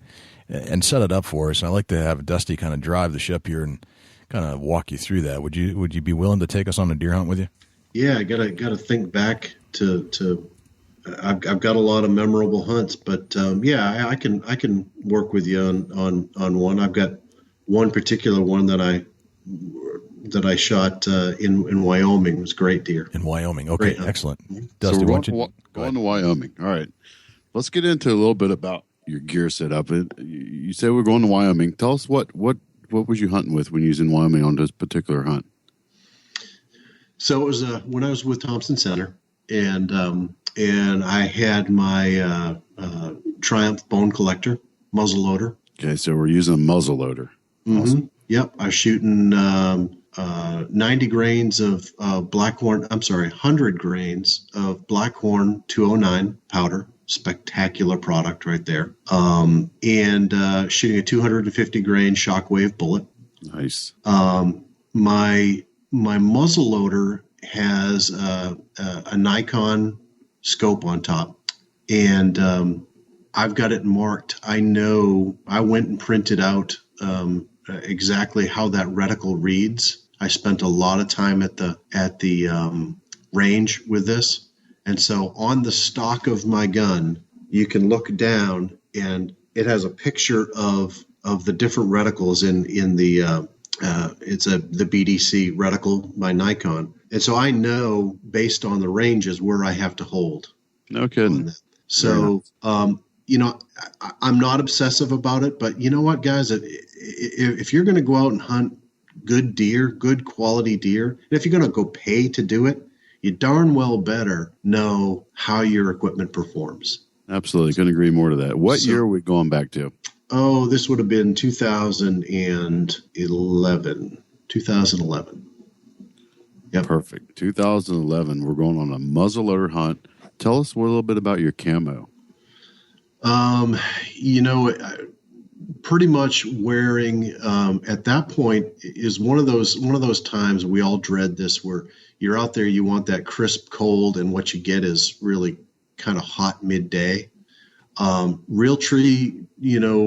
and set it up for us. And I'd like to have Dusty kind of drive the ship here and kind of walk you through that. Would you be willing to take us on a deer hunt with you?
Yeah, I gotta think back to I've got a lot of memorable hunts, but I can work with you on one. I've got one particular one that I shot in Wyoming. It was great deer.
In Wyoming, okay, excellent.
Dusty,
so
we're going to Wyoming. All right, let's get into a little bit about your gear setup. You say we're going to Wyoming. Tell us what was you hunting with when you was in Wyoming on this particular hunt?
So it was when I was with Thompson Center, and I had my Triumph bone collector muzzleloader.
Okay, so we're using a muzzleloader.
Mm-hmm.
Awesome.
Yep, I was shooting 90 grains of Blackhorn. I'm sorry, 100 grains of Blackhorn 209 powder. Spectacular product right there. And shooting a 250 grain Shockwave bullet.
Nice.
My muzzleloader has a Nikon scope on top, and I've got it marked. I know I went and printed out exactly how that reticle reads. I spent a lot of time at the range with this, and so on the stock of my gun, you can look down, and it has a picture of the different reticles in the. It's the BDC reticle by Nikon. And so I know based on the ranges where I have to hold.
No kidding.
So, I'm not obsessive about it, but you know what, guys, if you're going to go out and hunt good deer, good quality deer, and if you're going to go pay to do it, you darn well better know how your equipment performs.
Absolutely. Couldn't agree more to that. What year are we going back to?
Oh, this would have been 2011. 2011. Yep.
Perfect. 2011. We're going on a muzzleloader hunt. Tell us a little bit about your camo.
Pretty much wearing at that point is one of those times we all dread this, where you're out there, you want that crisp cold, and what you get is really kind of hot midday. Realtree,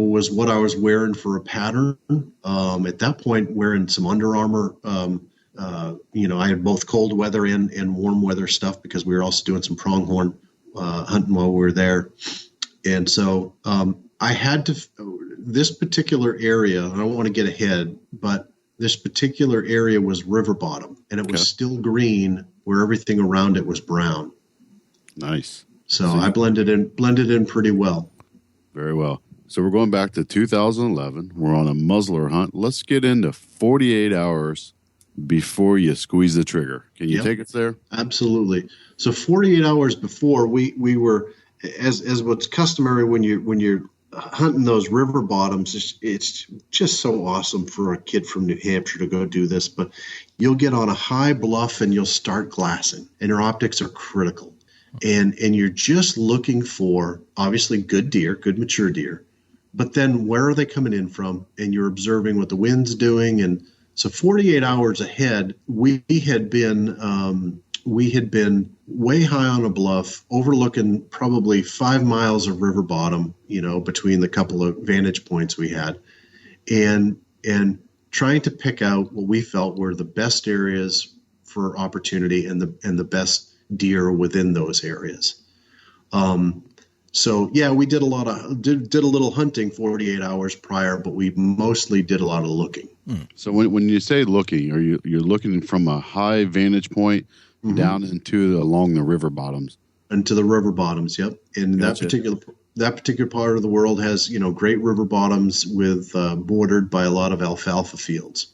was what I was wearing for a pattern. At that point, wearing some Under Armour. I had both cold weather and warm weather stuff because we were also doing some pronghorn hunting while we were there. And so I had to, this particular area, I don't want to get ahead, but this particular area was river bottom, and it was still green where everything around it was brown.
Nice.
So I blended in pretty well.
Very well. So we're going back to 2011. We're on a muzzler hunt. Let's get into 48 hours before you squeeze the trigger. Can you take us there?
Absolutely. So 48 hours before, we were, as what's customary when you're hunting those river bottoms, it's just so awesome for a kid from New Hampshire to go do this. But you'll get on a high bluff and you'll start glassing, and your optics are critical. And you're just looking for, obviously, good deer, good mature deer, but then where are they coming in from? And you're observing what the wind's doing. And so 48 hours ahead, we had been way high on a bluff, overlooking probably 5 miles of river bottom, between the couple of vantage points we had, and trying to pick out what we felt were the best areas for opportunity and the best deer within those areas. So yeah, we did a little hunting 48 hours prior, but we mostly did a lot of looking.
So when you say looking, you're looking from a high vantage point down along the river bottoms?
Into the river bottoms, yep. And gotcha. that particular part of the world has, great river bottoms with bordered by a lot of alfalfa fields.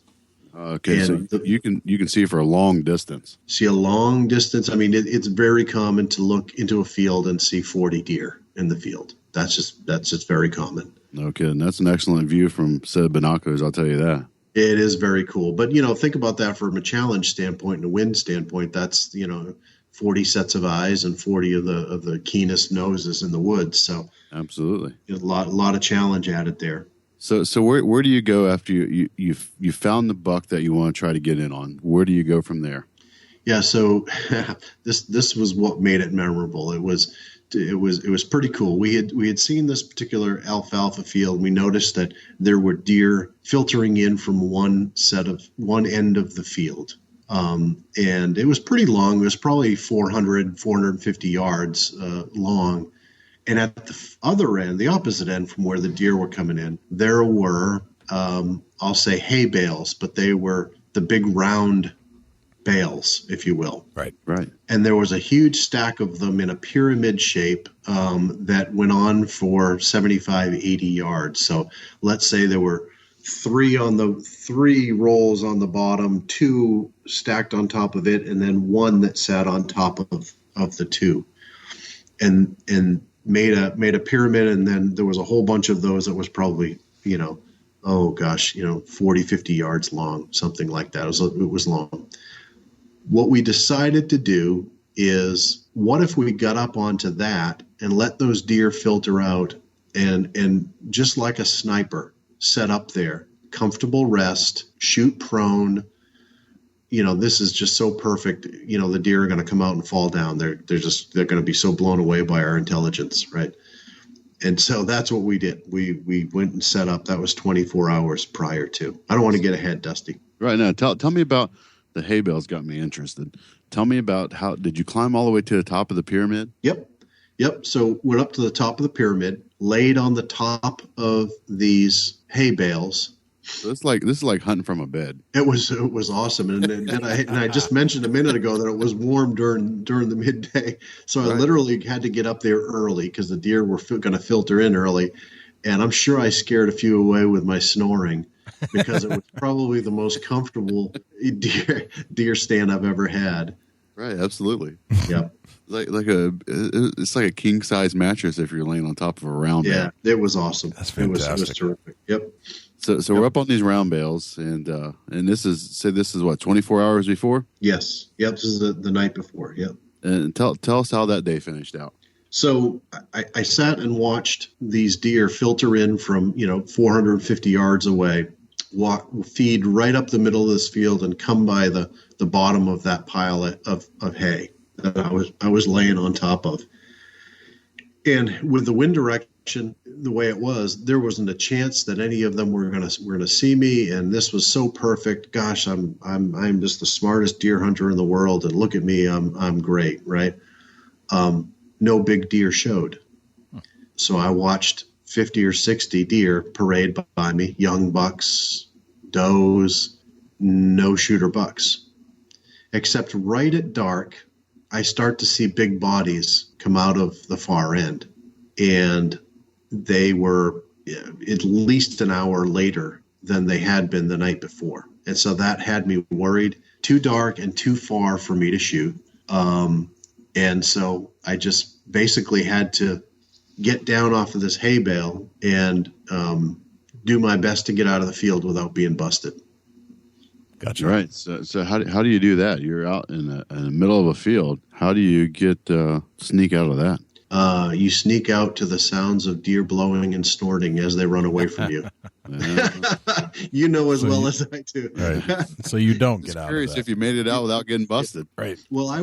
Okay, and so you can see for a long distance.
See a long distance. I mean, it's very common to look into a field and see 40 deer in the field. That's just very common.
No kidding. That's an excellent view from a set of binoculars, I'll tell you that.
It is very cool. But, think about that from a challenge standpoint and a wind standpoint. That's, 40 sets of eyes and 40 of the keenest noses in the woods. So
absolutely.
A lot of challenge added there.
So where do you go after you found the buck that you want to try to get in on? Where do you go from there?
Yeah, so this was what made it memorable. It was pretty cool. We had seen this particular alfalfa field. We noticed that there were deer filtering in from one end of the field. And it was pretty long. It was probably 450 yards long. And at the other end, the opposite end from where the deer were coming in, there were, I'll say hay bales, but they were the big round bales, if you will.
Right.
And there was a huge stack of them in a pyramid shape that went on for 75, 80 yards. So let's say there were three rolls on the bottom, 2 stacked on top of it, and then 1 that sat on top of the 2. And made a pyramid, and then there was a whole bunch of those that was probably 40, 50 yards long, something like that. It was long. What we decided to do is, what if we got up onto that and let those deer filter out and just like a sniper, set up there, comfortable rest, shoot prone. This is just so perfect. The deer are going to come out and fall down. They're going to be so blown away by our intelligence, right? And so that's what we did. We went and set up. That was 24 hours prior to. I don't want to get ahead, Dusty.
Right now, tell me about the hay bales. Got me interested. Tell me about how did you climb all the way to the top of the pyramid?
Yep. So went up to the top of the pyramid, laid on the top of these hay bales.
So this is like hunting from a bed.
It was awesome, and I just mentioned a minute ago that it was warm during the midday, so I literally had to get up there early because the deer were going to filter in early, and I'm sure I scared a few away with my snoring because it was probably the most comfortable deer stand I've ever had.
Right, absolutely.
Yep.
It's like a king size mattress if you're laying on top of a round bale.
Yeah, it was awesome.
That's fantastic.
It was terrific. Yep.
So we're up on these round bales, and this is what, 24 hours before?
Yes. Yep. This is the night before. Yep.
And tell us how that day finished out.
So I sat and watched these deer filter in from 450 yards away, feed right up the middle of this field, and come by the bottom of that pile of hay that I was laying on top of. And with the wind direction the way it was, there wasn't a chance that any of them were gonna see me. And this was so perfect. Gosh, I'm just the smartest deer hunter in the world, and look at me, I'm great, right? No big deer showed. So I watched 50 or 60 deer parade by me, young bucks, does, no shooter bucks. Except right at dark, I start to see big bodies come out of the far end. And they were at least an hour later than they had been the night before. And so that had me worried. Too dark and too far for me to shoot. And so I just basically had to get down off of this hay bale and do my best to get out of the field without being busted.
Gotcha. Right. So how do you do that? You're out in the middle of a field. How do you sneak out of that?
You sneak out to the sounds of deer blowing and snorting as they run away from you. You know as well as I do.
Right. So you don't get out.
Curious if you made it out without getting busted.
Right.
Well, I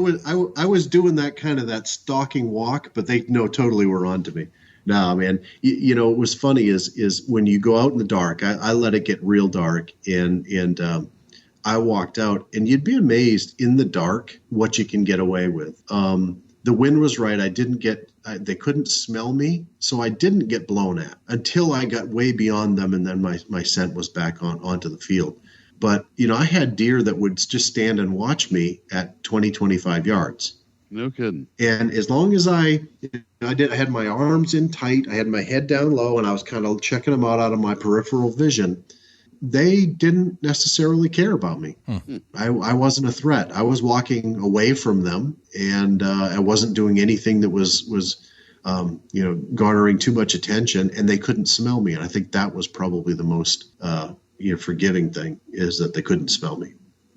was doing that kind of that stalking walk, but they totally were onto me. No, man. You know, what was funny is when you go out in the dark, I let it get real dark, and I walked out, and you'd be amazed in the dark what you can get away with. The wind was right. They couldn't smell me, so I didn't get blown at until I got way beyond them, and then my scent was back onto the field. But, you know, I had deer that would just stand and watch me at 20, 25 yards.
No kidding.
And as long as I had my arms in tight, I had my head down low, and I was kind of checking them out of my peripheral vision, they didn't necessarily care about me. I wasn't a threat. I was walking away from them, and I wasn't doing anything that was garnering too much attention, and they couldn't smell me. And I think that was probably the most forgiving thing, is that they couldn't smell me.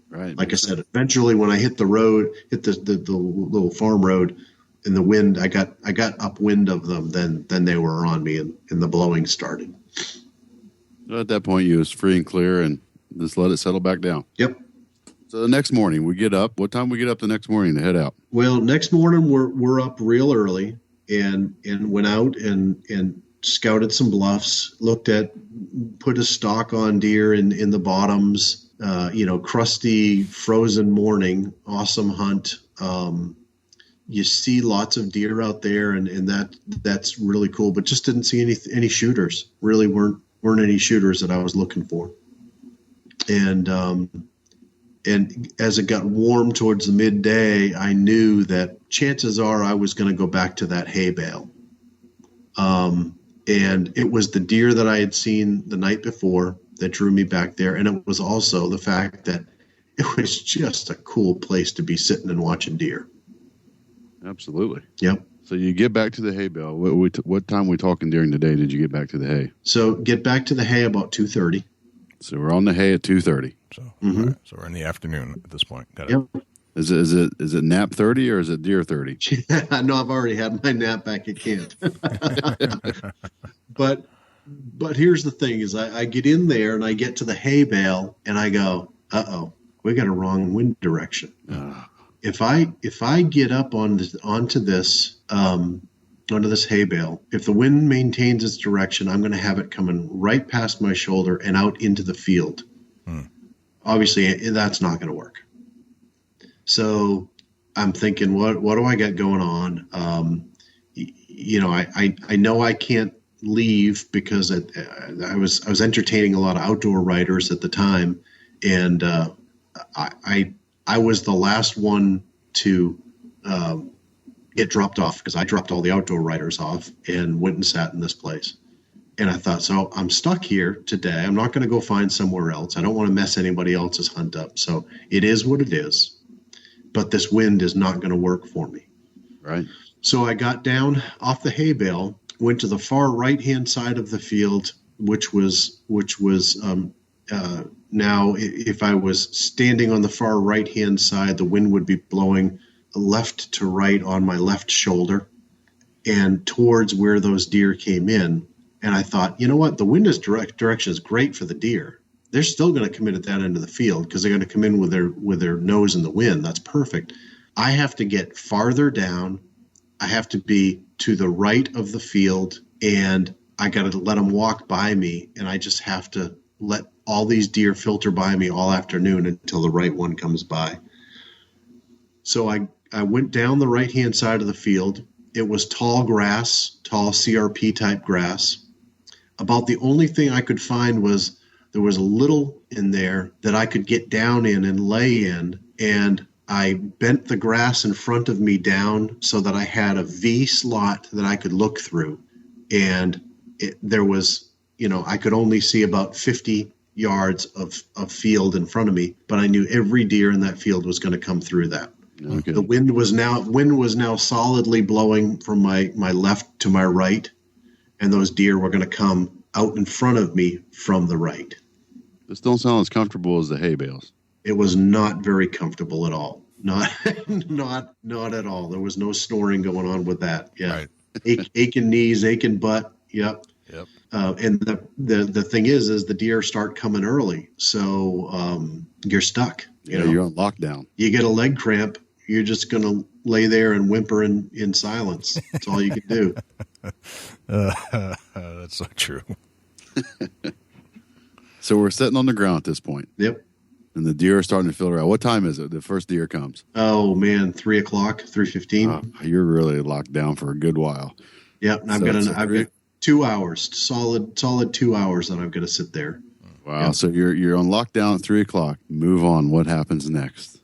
Right.
Like I said, eventually when I hit the road, hit the little farm road in the wind, I got upwind of them. Then they were on me, and the blowing started.
So at that point, you was free and clear, and just let it settle back down.
Yep.
So the next morning, we get up. What time we get up the next morning to head out?
Well, next morning we're up real early and went out and scouted some bluffs. Put a stalk on deer in the bottoms. Crusty frozen morning, awesome hunt. You see lots of deer out there, and that's really cool. But just didn't see any shooters. Really weren't any shooters that I was looking for. And as it got warm towards the midday, I knew that chances are I was going to go back to that hay bale. And it was the deer that I had seen the night before that drew me back there. And it was also the fact that it was just a cool place to be sitting and watching deer.
Absolutely.
Yep.
So you get back to the hay bale. What time we talking during the day did you get back to the hay?
So get back to the hay about 2:30.
So we're on the hay at 2:30.
So right, so we're in the afternoon at this point.
Yep.
Is it nap 30 or is it deer 30?
No, I've already had my nap back at camp. But here's the thing: is I get in there and I get to the hay bale and I go, we got a wrong wind direction. If I get up onto this hay bale, if the wind maintains its direction, I'm going to have it coming right past my shoulder and out into the field. Obviously, that's not going to work. So I'm thinking, what do I got going on? I know I can't leave because I was entertaining a lot of outdoor writers at the time, and I was the last one to get dropped off because I dropped all the outdoor writers off and went and sat in this place. And I thought, so I'm stuck here today. I'm not going to go find somewhere else. I don't want to mess anybody else's hunt up. So it is what it is. But this wind is not going to work for me.
Right.
So I got down off the hay bale, went to the far right-hand side of the field, which was now if I was standing on the far right-hand side, the wind would be blowing left to right on my left shoulder and towards where those deer came in. And I thought, you know what? The wind direction is great for the deer. They're still going to come in at that end of the field because they're going to come in with their nose in the wind. That's perfect. I have to get farther down. I have to be to the right of the field, and I got to let them walk by me, and I just have to let all these deer filter by me all afternoon until the right one comes by. So I went down the right-hand side of the field. It was tall grass, tall CRP type grass. About the only thing I could find was there was a little in there that I could get down in and lay in, and I bent the grass in front of me down so that I had a V slot that I could look through. And there was, I could only see about 50 yards of field in front of me, but I knew every deer in that field was going to come through that.
Okay.
The wind was now solidly blowing from my left to my right, and those deer were going to come out in front of me from the right.
This don't sound as comfortable as the hay bales.
It was not very comfortable at all. Not at all. There was no snoring going on with that. Yeah.
Right.
aching knees, aching butt. Yep.
Yep.
And the thing is the deer start coming early, so you're stuck.
You're on lockdown.
You get a leg cramp, you're just going to lay there and whimper in silence. That's all you can do.
That's so true.
So we're sitting on the ground at this point.
Yep.
And the deer are starting to filter out. What time is it? The first deer comes.
Oh man, 3:00, 3:15.
You're really locked down for a good while.
Yep. And I've got 2 hours, solid 2 hours that I've got to sit there.
Wow.
Yep.
So you're on lockdown at 3:00. Move on. What happens next?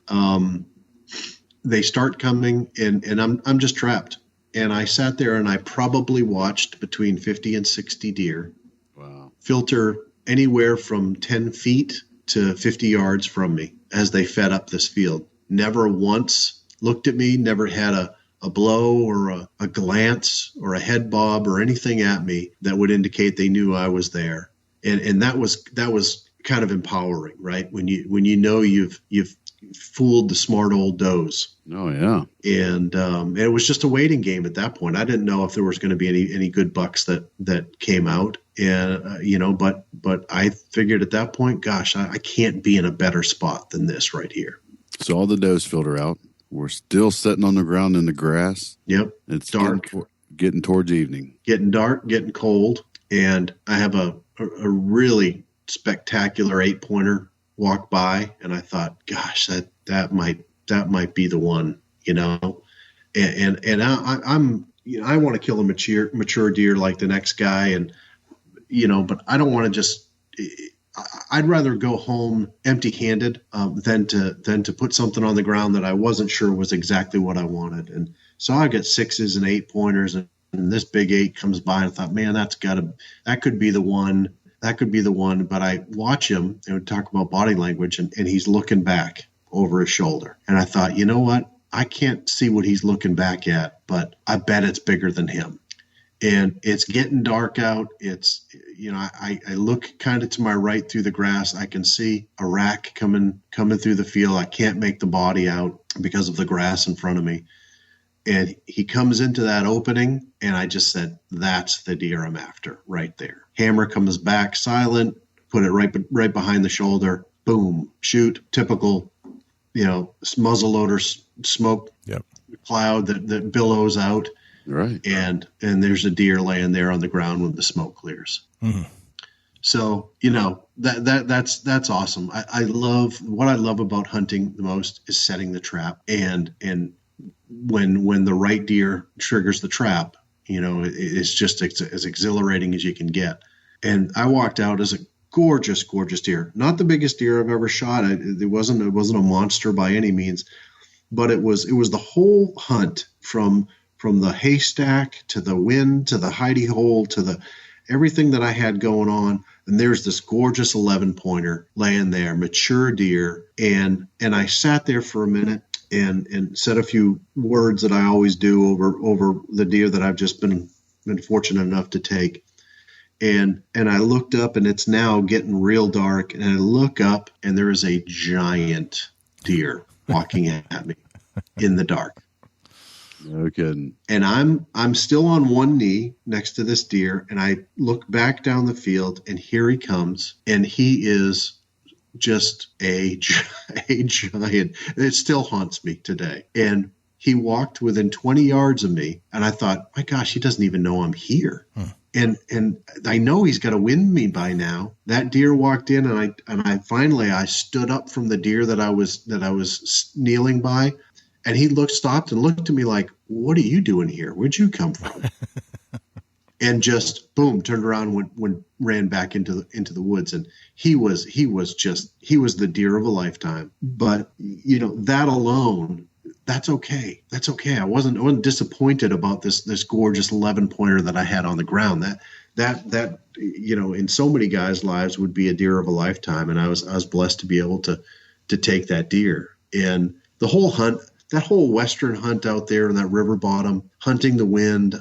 They start coming and I'm just trapped. And I sat there and I probably watched between 50 and 60 deer.
Wow.
Filter anywhere from 10 feet to 50 yards from me as they fed up this field. Never once looked at me, never had a blow or a glance or a head bob or anything at me that would indicate they knew I was there. And that was kind of empowering, right? When you know you've fooled the smart old does.
Oh yeah.
And it was just a waiting game at that point. I didn't know if there was going to be any good bucks that came out. And but I figured at that point, gosh, I can't be in a better spot than this right here.
So all the does filter out. We're still sitting on the ground in the grass.
Yep.
It's
dark,
getting towards evening. Getting
dark, getting cold, and I have a really spectacular 8-pointer walk by, and I thought, gosh, that might be the one, and I'm I want to kill a mature deer like the next guy, and but I don't want to just. I'd rather go home empty-handed than to put something on the ground that I wasn't sure was exactly what I wanted. And so I got 6s and 8-pointers, and this big 8 comes by, and I thought, man, that could be the one. That could be the one. But I watch him and talk about body language, and he's looking back over his shoulder. And I thought, you know what? I can't see what he's looking back at, but I bet it's bigger than him. And it's getting dark out. It's, I look kind of to my right through the grass. I can see a rack coming through the field. I can't make the body out because of the grass in front of me. And he comes into that opening, and I just said, that's the deer I'm after right there. Hammer comes back silent, put it right behind the shoulder. Boom, shoot, typical, muzzleloader smoke cloud that billows out.
Right.
And there's a deer laying there on the ground when the smoke clears. Mm-hmm. So, that's awesome. What I love about hunting the most is setting the trap. And when the right deer triggers the trap, it's just as exhilarating as you can get. And I walked out as a gorgeous, gorgeous deer. Not the biggest deer I've ever shot. It wasn't a monster by any means, but it was the whole hunt from the haystack to the wind to the hidey hole to the everything that I had going on. And there's this gorgeous 11-pointer laying there, mature deer. And I sat there for a minute and said a few words that I always do over the deer that I've just been fortunate enough to take. And I looked up, and it's now getting real dark. And I look up, and there is a giant deer walking at me in the dark.
No kidding. And
I'm still on one knee next to this deer, and I look back down the field, and here he comes, and he is just a giant. It still haunts me today. And he walked within 20 yards of me, and I thought, my gosh, he doesn't even know I'm here. And I know he's got to win me by now. That deer walked in, and I finally stood up from the deer that I was kneeling by. And he stopped and looked at me like, what are you doing here? Where'd you come from? And just boom, turned around and ran back into the woods. And he was the deer of a lifetime. But that alone, that's okay. That's okay. I wasn't disappointed about this gorgeous 11-pointer that I had on the ground. That in so many guys' lives would be a deer of a lifetime. And I was blessed to be able to take that deer. And the whole hunt. That whole western hunt out there in that river bottom, hunting the wind,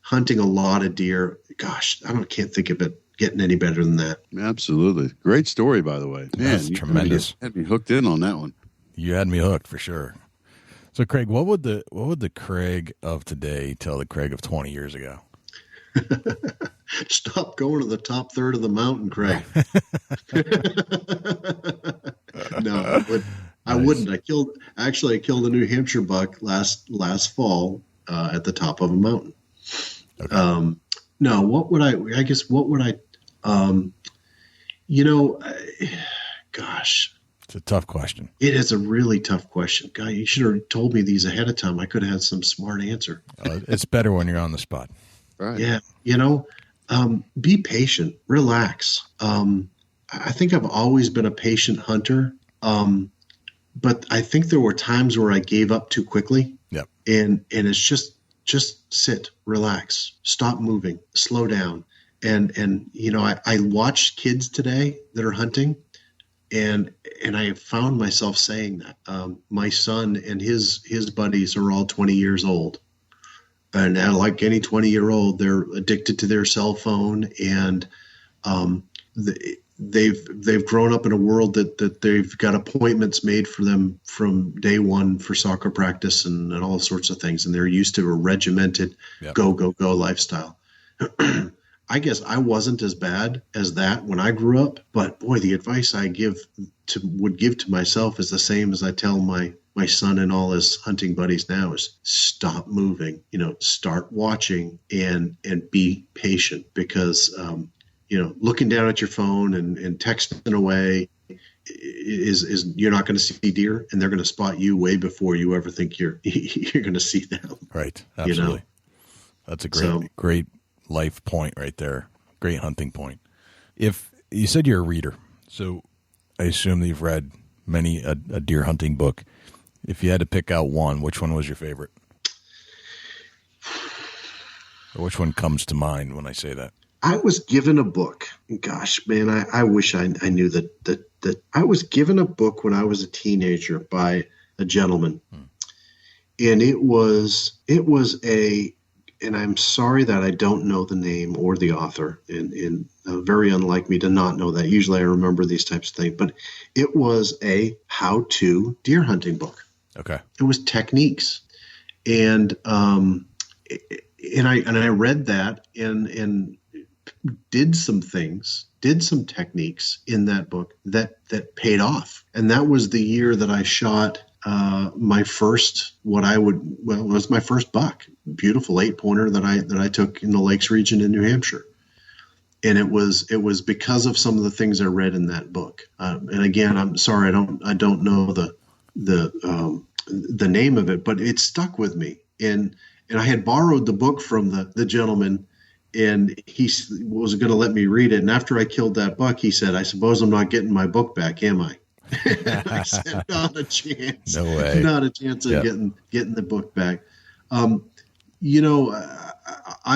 hunting a lot of deer. Gosh, I can't think of it getting any better than that.
Absolutely. Great story, by the way. Man,
that's tremendous.
Had me hooked in on that one.
You had me hooked for sure. So, Craig, what would the Craig of today tell the Craig of 20 years ago?
Stop going to the top third of the mountain, Craig. No, I wouldn't. I killed a New Hampshire buck last fall at the top of a mountain. Okay. No, what would I guess, what would I, gosh.
It's a tough question.
It is a really tough question. God, you should have told me these ahead of time. I could have had some smart answer.
It's better when you're on the spot.
Right.
Yeah. Be patient, relax. I think I've always been a patient hunter. But I think there were times where I gave up too quickly.
Yep.
And it's just sit, relax, stop moving, slow down. And I watch kids today that are hunting, and I have found myself saying that. My son and his buddies are all 20 years old. And like any 20-year-old, they're addicted to their cell phone, and they've grown up in a world that they've got appointments made for them from day one for soccer practice and all sorts of things, and they're used to a regimented go lifestyle. I guess I wasn't as bad as that when I grew up, but boy, the advice I would give to myself is the same as I tell my son and all his hunting buddies now: is stop moving, start watching and be patient, because looking down at your phone and texting away is you're not going to see deer, and they're going to spot you way before you ever think you're going to see them.
Right. Absolutely. That's a great life point right there. Great hunting point. If you said you're a reader, so I assume that you've read many a deer hunting book. If you had to pick out one, which one was your favorite? Or which one comes to mind when I say that?
I was given a book. Gosh, man, I wish I knew that I was given a book when I was a teenager by a gentleman. And it was and I'm sorry that I don't know the name or the author, and very unlike me to not know that. Usually I remember these types of things, but it was a how-to deer hunting book.
Okay. It
was techniques. And I read that and did some things, did some techniques in that book that paid off. And that was the year that I shot my first, it was my first buck, beautiful 8-pointer that I took in the Lakes region in New Hampshire. And it was because of some of the things I read in that book. And again, I'm sorry, I don't know the name of it, but it stuck with me. And I had borrowed the book from the gentleman, and he was going to let me read it. And after I killed that buck, he said, "I suppose I'm not getting my book back, am I?" I said, "Not a chance.
No way.
Not a chance of getting the book back." I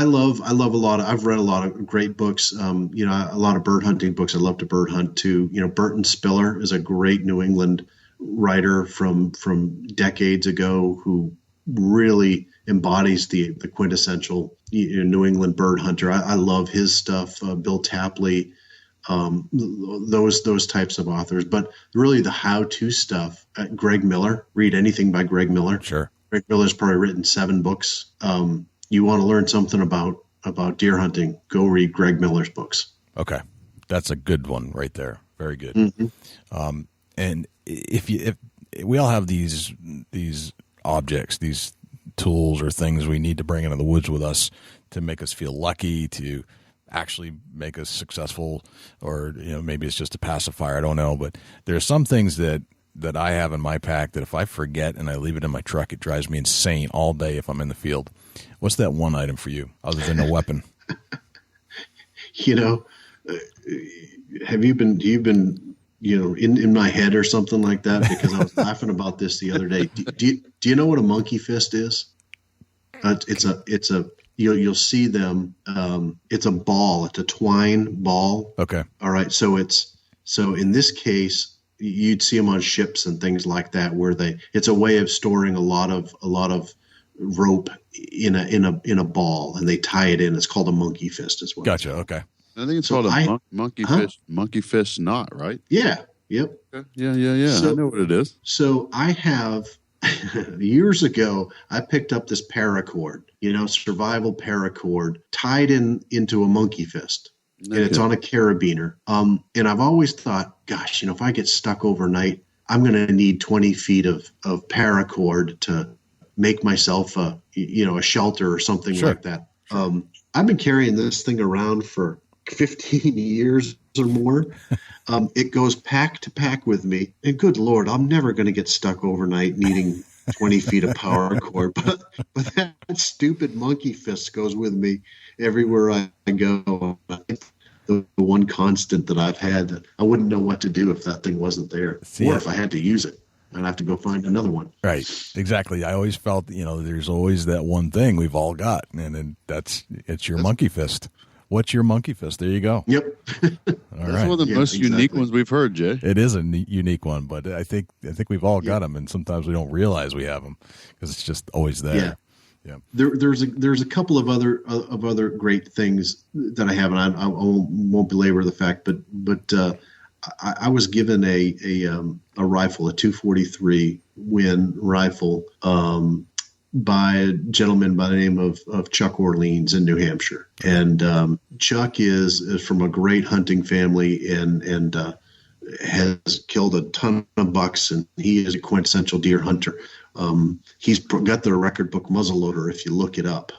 love a lot of. I've read a lot of great books. A lot of bird hunting books. I love to bird hunt too. Burton Spiller is a great New England writer from decades ago who really embodies the quintessential New England bird hunter. I love his stuff. Bill Tapley, those types of authors. But really, the how-to stuff. Greg Miller. Read anything by Greg Miller.
Sure.
Greg Miller's probably written 7 books. You want to learn something about deer hunting? Go read Greg Miller's books.
Okay, that's a good one right there. Very good.
Mm-hmm.
And if we all have these objects, these tools or things we need to bring into the woods with us to make us feel lucky, to actually make us successful, or maybe it's just a pacifier, I don't know, but there are some things that I have in my pack that if I forget and I leave it in my truck, it drives me insane all day if I'm in the field. What's that one item for you other than a weapon?
You've been in my head or something like that, because I was laughing about this the other day. Do you know what a monkey fist is? You'll see them. It's a ball. It's a twine ball.
Okay.
All right. So in this case, you'd see them on ships and things like that, where it's a way of storing a lot of rope in a ball, and they tie it in. It's called a monkey fist as well.
Gotcha. Okay.
I think it's called a monkey fish knot, right?
Yeah. Yep.
Okay. Yeah. So, I know what it is.
So I have Years ago, I picked up this paracord, survival paracord, tied into a monkey fist. Okay. And it's on a carabiner. And I've always thought, gosh, if I get stuck overnight, I'm going to need 20 feet of paracord to make myself a shelter or something like that. I've been carrying this thing around for 15 years or more. It goes pack to pack with me. And good Lord, I'm never going to get stuck overnight needing 20 feet of power cord. But that stupid monkey fist goes with me everywhere I go. The one constant that I've had that I wouldn't know what to do if that thing wasn't there. Or if I had to use it, I'd have to go find another one.
Right. Exactly. I always felt, there's always that one thing we've all got. And it's your monkey fist. What's your monkey fist? There you go.
Yep.
That's one of the most unique ones we've heard, Jay.
It is a unique one, but I think we've all got them, and sometimes we don't realize we have them because it's just always there. Yeah.
There's a couple of other great things that I have, and I won't belabor the fact, but I was given a rifle, a 243 Win rifle, by a gentleman by the name of Chuck Orleans in New Hampshire. And Chuck is from a great hunting family and has killed a ton of bucks, and he is a quintessential deer hunter. He's got the record book muzzleloader if you look it up.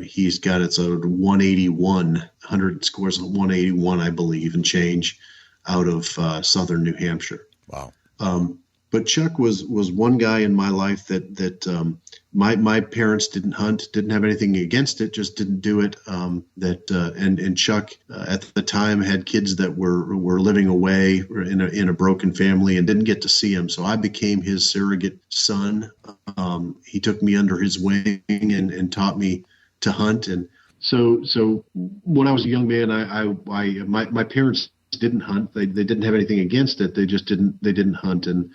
He's got it's a 100 scores 181, I believe, and change out of southern New Hampshire.
Wow.
But Chuck was one guy in my life that my parents didn't hunt, didn't have anything against it, just didn't do it. And Chuck at the time had kids that were living away in a broken family and didn't get to see him. So I became his surrogate son. He took me under his wing and taught me to hunt. And so when I was a young man, my parents didn't hunt. They didn't have anything against it. They just didn't hunt, and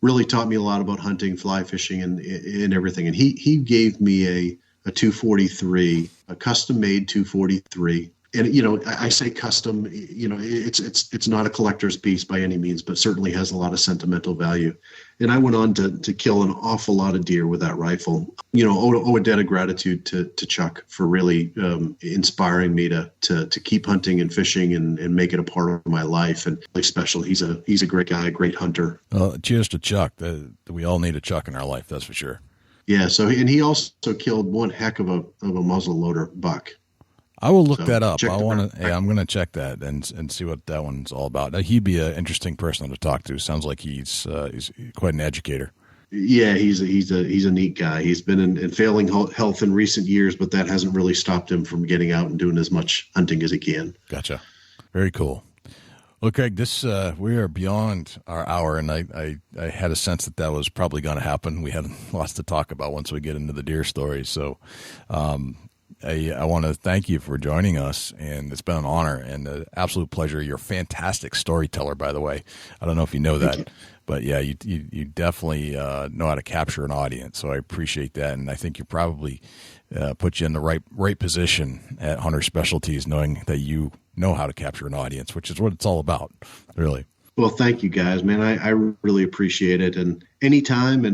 really taught me a lot about hunting, fly fishing, and everything. And he gave me a 243, a custom made 243. And I say custom. It's not a collector's piece by any means, but certainly has a lot of sentimental value. And I went on to kill an awful lot of deer with that rifle. Owe a debt of gratitude to Chuck for really inspiring me to keep hunting and fishing and make it a part of my life. And like special, he's a great guy, a great hunter.
Cheers to Chuck. We all need a Chuck in our life, that's for sure.
Yeah. So and he also killed one heck of a muzzleloader buck.
I will look that up. I'm going to check that and see what that one's all about. He'd be an interesting person to talk to. Sounds like he's quite an educator.
Yeah, he's a neat guy. He's been in failing health in recent years, but that hasn't really stopped him from getting out and doing as much hunting as he can.
Gotcha. Very cool. Well, Craig, we are beyond our hour, and I had a sense that was probably going to happen. We had lots to talk about once we get into the deer stories. So, I want to thank you for joining us, and it's been an honor and an absolute pleasure. You're a fantastic storyteller, by the way. I don't know if you know that, but yeah, you definitely know how to capture an audience. So I appreciate that, and I think you probably put you in the right position at Hunter Specialties, knowing that you know how to capture an audience, which is what it's all about, really.
Well, thank you guys, man. I really appreciate it. And anytime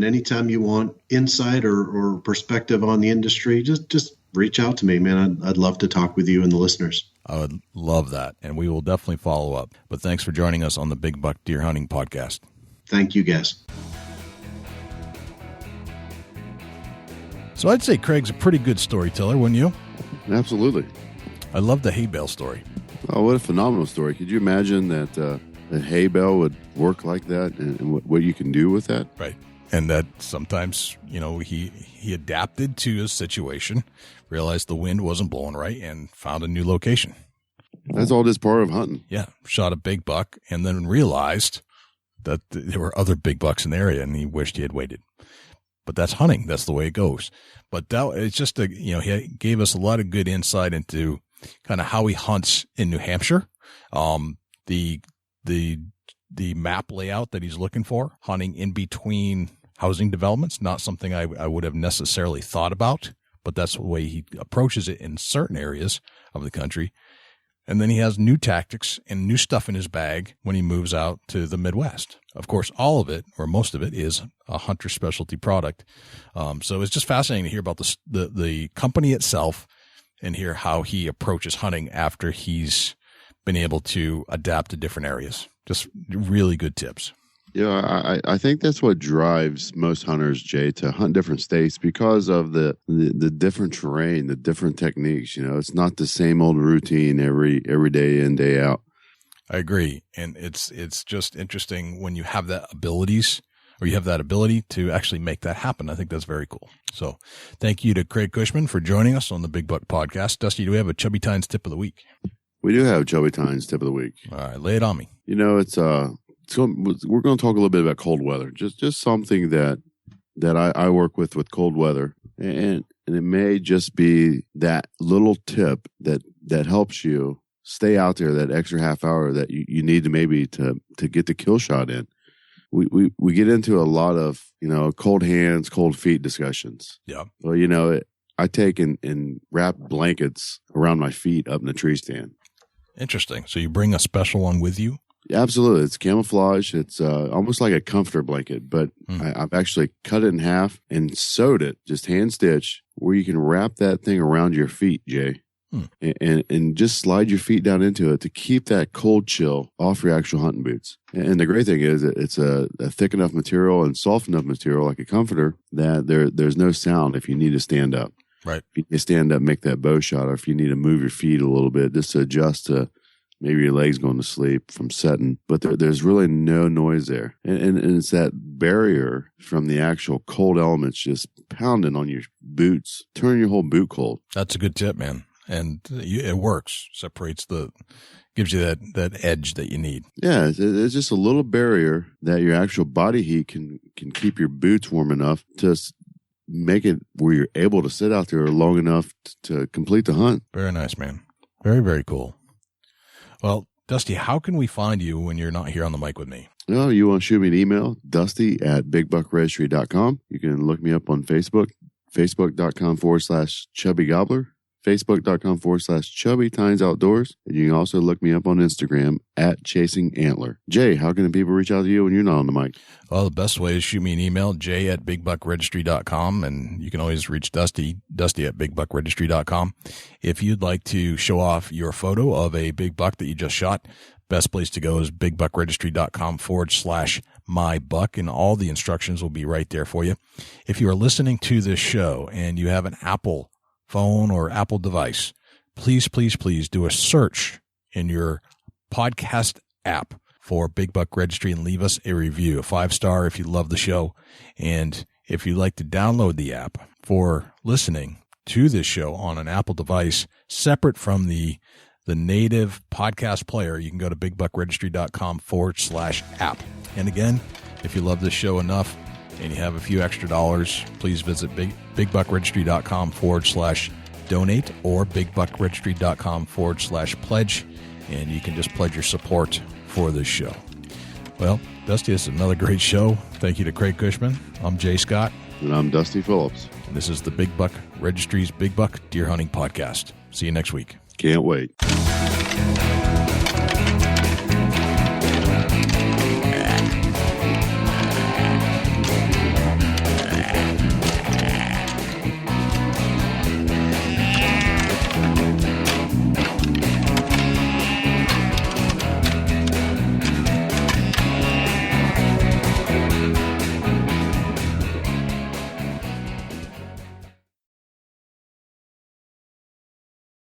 you want insight or perspective on the industry, just reach out to me, man. I'd love to talk with you and the listeners.
I would love that. And we will definitely follow up. But thanks for joining us on the Big Buck Deer Hunting Podcast.
Thank you, guys.
So I'd say Craig's a pretty good storyteller, wouldn't you?
Absolutely.
I love the hay bale story.
Oh, what a phenomenal story. Could you imagine that a hay bale would work like that and what you can do with that?
Right. And that sometimes, he adapted to his situation, realized the wind wasn't blowing right, and found a new location.
That's all just part of hunting.
Yeah. Shot a big buck and then realized that there were other big bucks in the area, and he wished he had waited. But that's hunting. That's the way it goes. But it's just he gave us a lot of good insight into kind of how he hunts in New Hampshire. The map layout that he's looking for, hunting in between housing developments, not something I would have necessarily thought about, but that's the way he approaches it in certain areas of the country. And then he has new tactics and new stuff in his bag when he moves out to the Midwest. Of course, all of it, or most of it, is a Hunter Specialty product. So it's just fascinating to hear about the company itself and hear how he approaches hunting after he's been able to adapt to different areas. Just really good tips.
Yeah, I think that's what drives most hunters, Jay, to hunt different states because of the different terrain, the different techniques. It's not the same old routine every day in, day out.
I agree. And it's just interesting when you have that abilities, or you have that ability to actually make that happen. I think that's very cool. So thank you to Craig Cushman for joining us on the Big Buck Podcast. Dusty, do we have a Chubby Tines tip of the week?
We do have Chubby Tines tip of the week.
All right, lay it on me.
So we're going to talk a little bit about cold weather, just something that I work with cold weather. And it may just be that little tip that helps you stay out there that extra half hour that you need to maybe to get the kill shot in. We get into a lot of, cold hands, cold feet discussions.
Yeah.
Well, I take and wrap blankets around my feet up in the tree stand.
Interesting. So you bring a special one with you?
Absolutely. It's camouflage. It's almost like a comforter blanket, but I've actually cut it in half and sewed it, just hand stitch, where you can wrap that thing around your feet, Jay, and just slide your feet down into it to keep that cold chill off your actual hunting boots. And the great thing is that it's a thick enough material and soft enough material, like a comforter, that there's no sound if you need to stand up.
Right.
If you stand up, make that bow shot, or if you need to move your feet a little bit just to adjust to maybe your legs going to sleep from setting, but there's really no noise there. And it's that barrier from the actual cold elements just pounding on your boots, turning your whole boot cold.
That's a good tip, man. And it works. Gives you that edge that you need.
Yeah, it's just a little barrier that your actual body heat can keep your boots warm enough to make it where you're able to sit out there long enough to complete the hunt.
Very nice, man. Very, very cool. Well, Dusty, how can we find you when you're not here on the mic with me?
Well, you want to shoot me an email, dusty@bigbuckregistry.com. You can look me up on Facebook, facebook.com/chubbygobbler, facebook.com/Chubby Tines Outdoors. And you can also look me up on Instagram @ChasingAntler. Jay, how can people reach out to you when you're not on the mic?
Well, the best way is shoot me an email, jay@bigbuckregistry.com. And you can always reach Dusty at bigbuckregistry.com. If you'd like to show off your photo of a big buck that you just shot, best place to go is bigbuckregistry.com/mybuck. And all the instructions will be right there for you. If you are listening to this show and you have an Apple phone or Apple device, please do a search in your podcast app for Big Buck Registry and leave us a review, a 5-star if you love the show. And if you'd like to download the app for listening to this show on an Apple device, separate from the native podcast player, you can go to bigbuckregistry.com/app. And again, if you love this show enough and you have a few extra dollars, please visit bigbuckregistry.com/donate or bigbuckregistry.com/pledge, and you can just pledge your support for this show. Well, Dusty, this is another great show. Thank you to Craig Cushman. I'm Jay Scott.
And I'm Dusty Phillips.
And this is the Big Buck Registry's Big Buck Deer Hunting Podcast. See you next week.
Can't wait.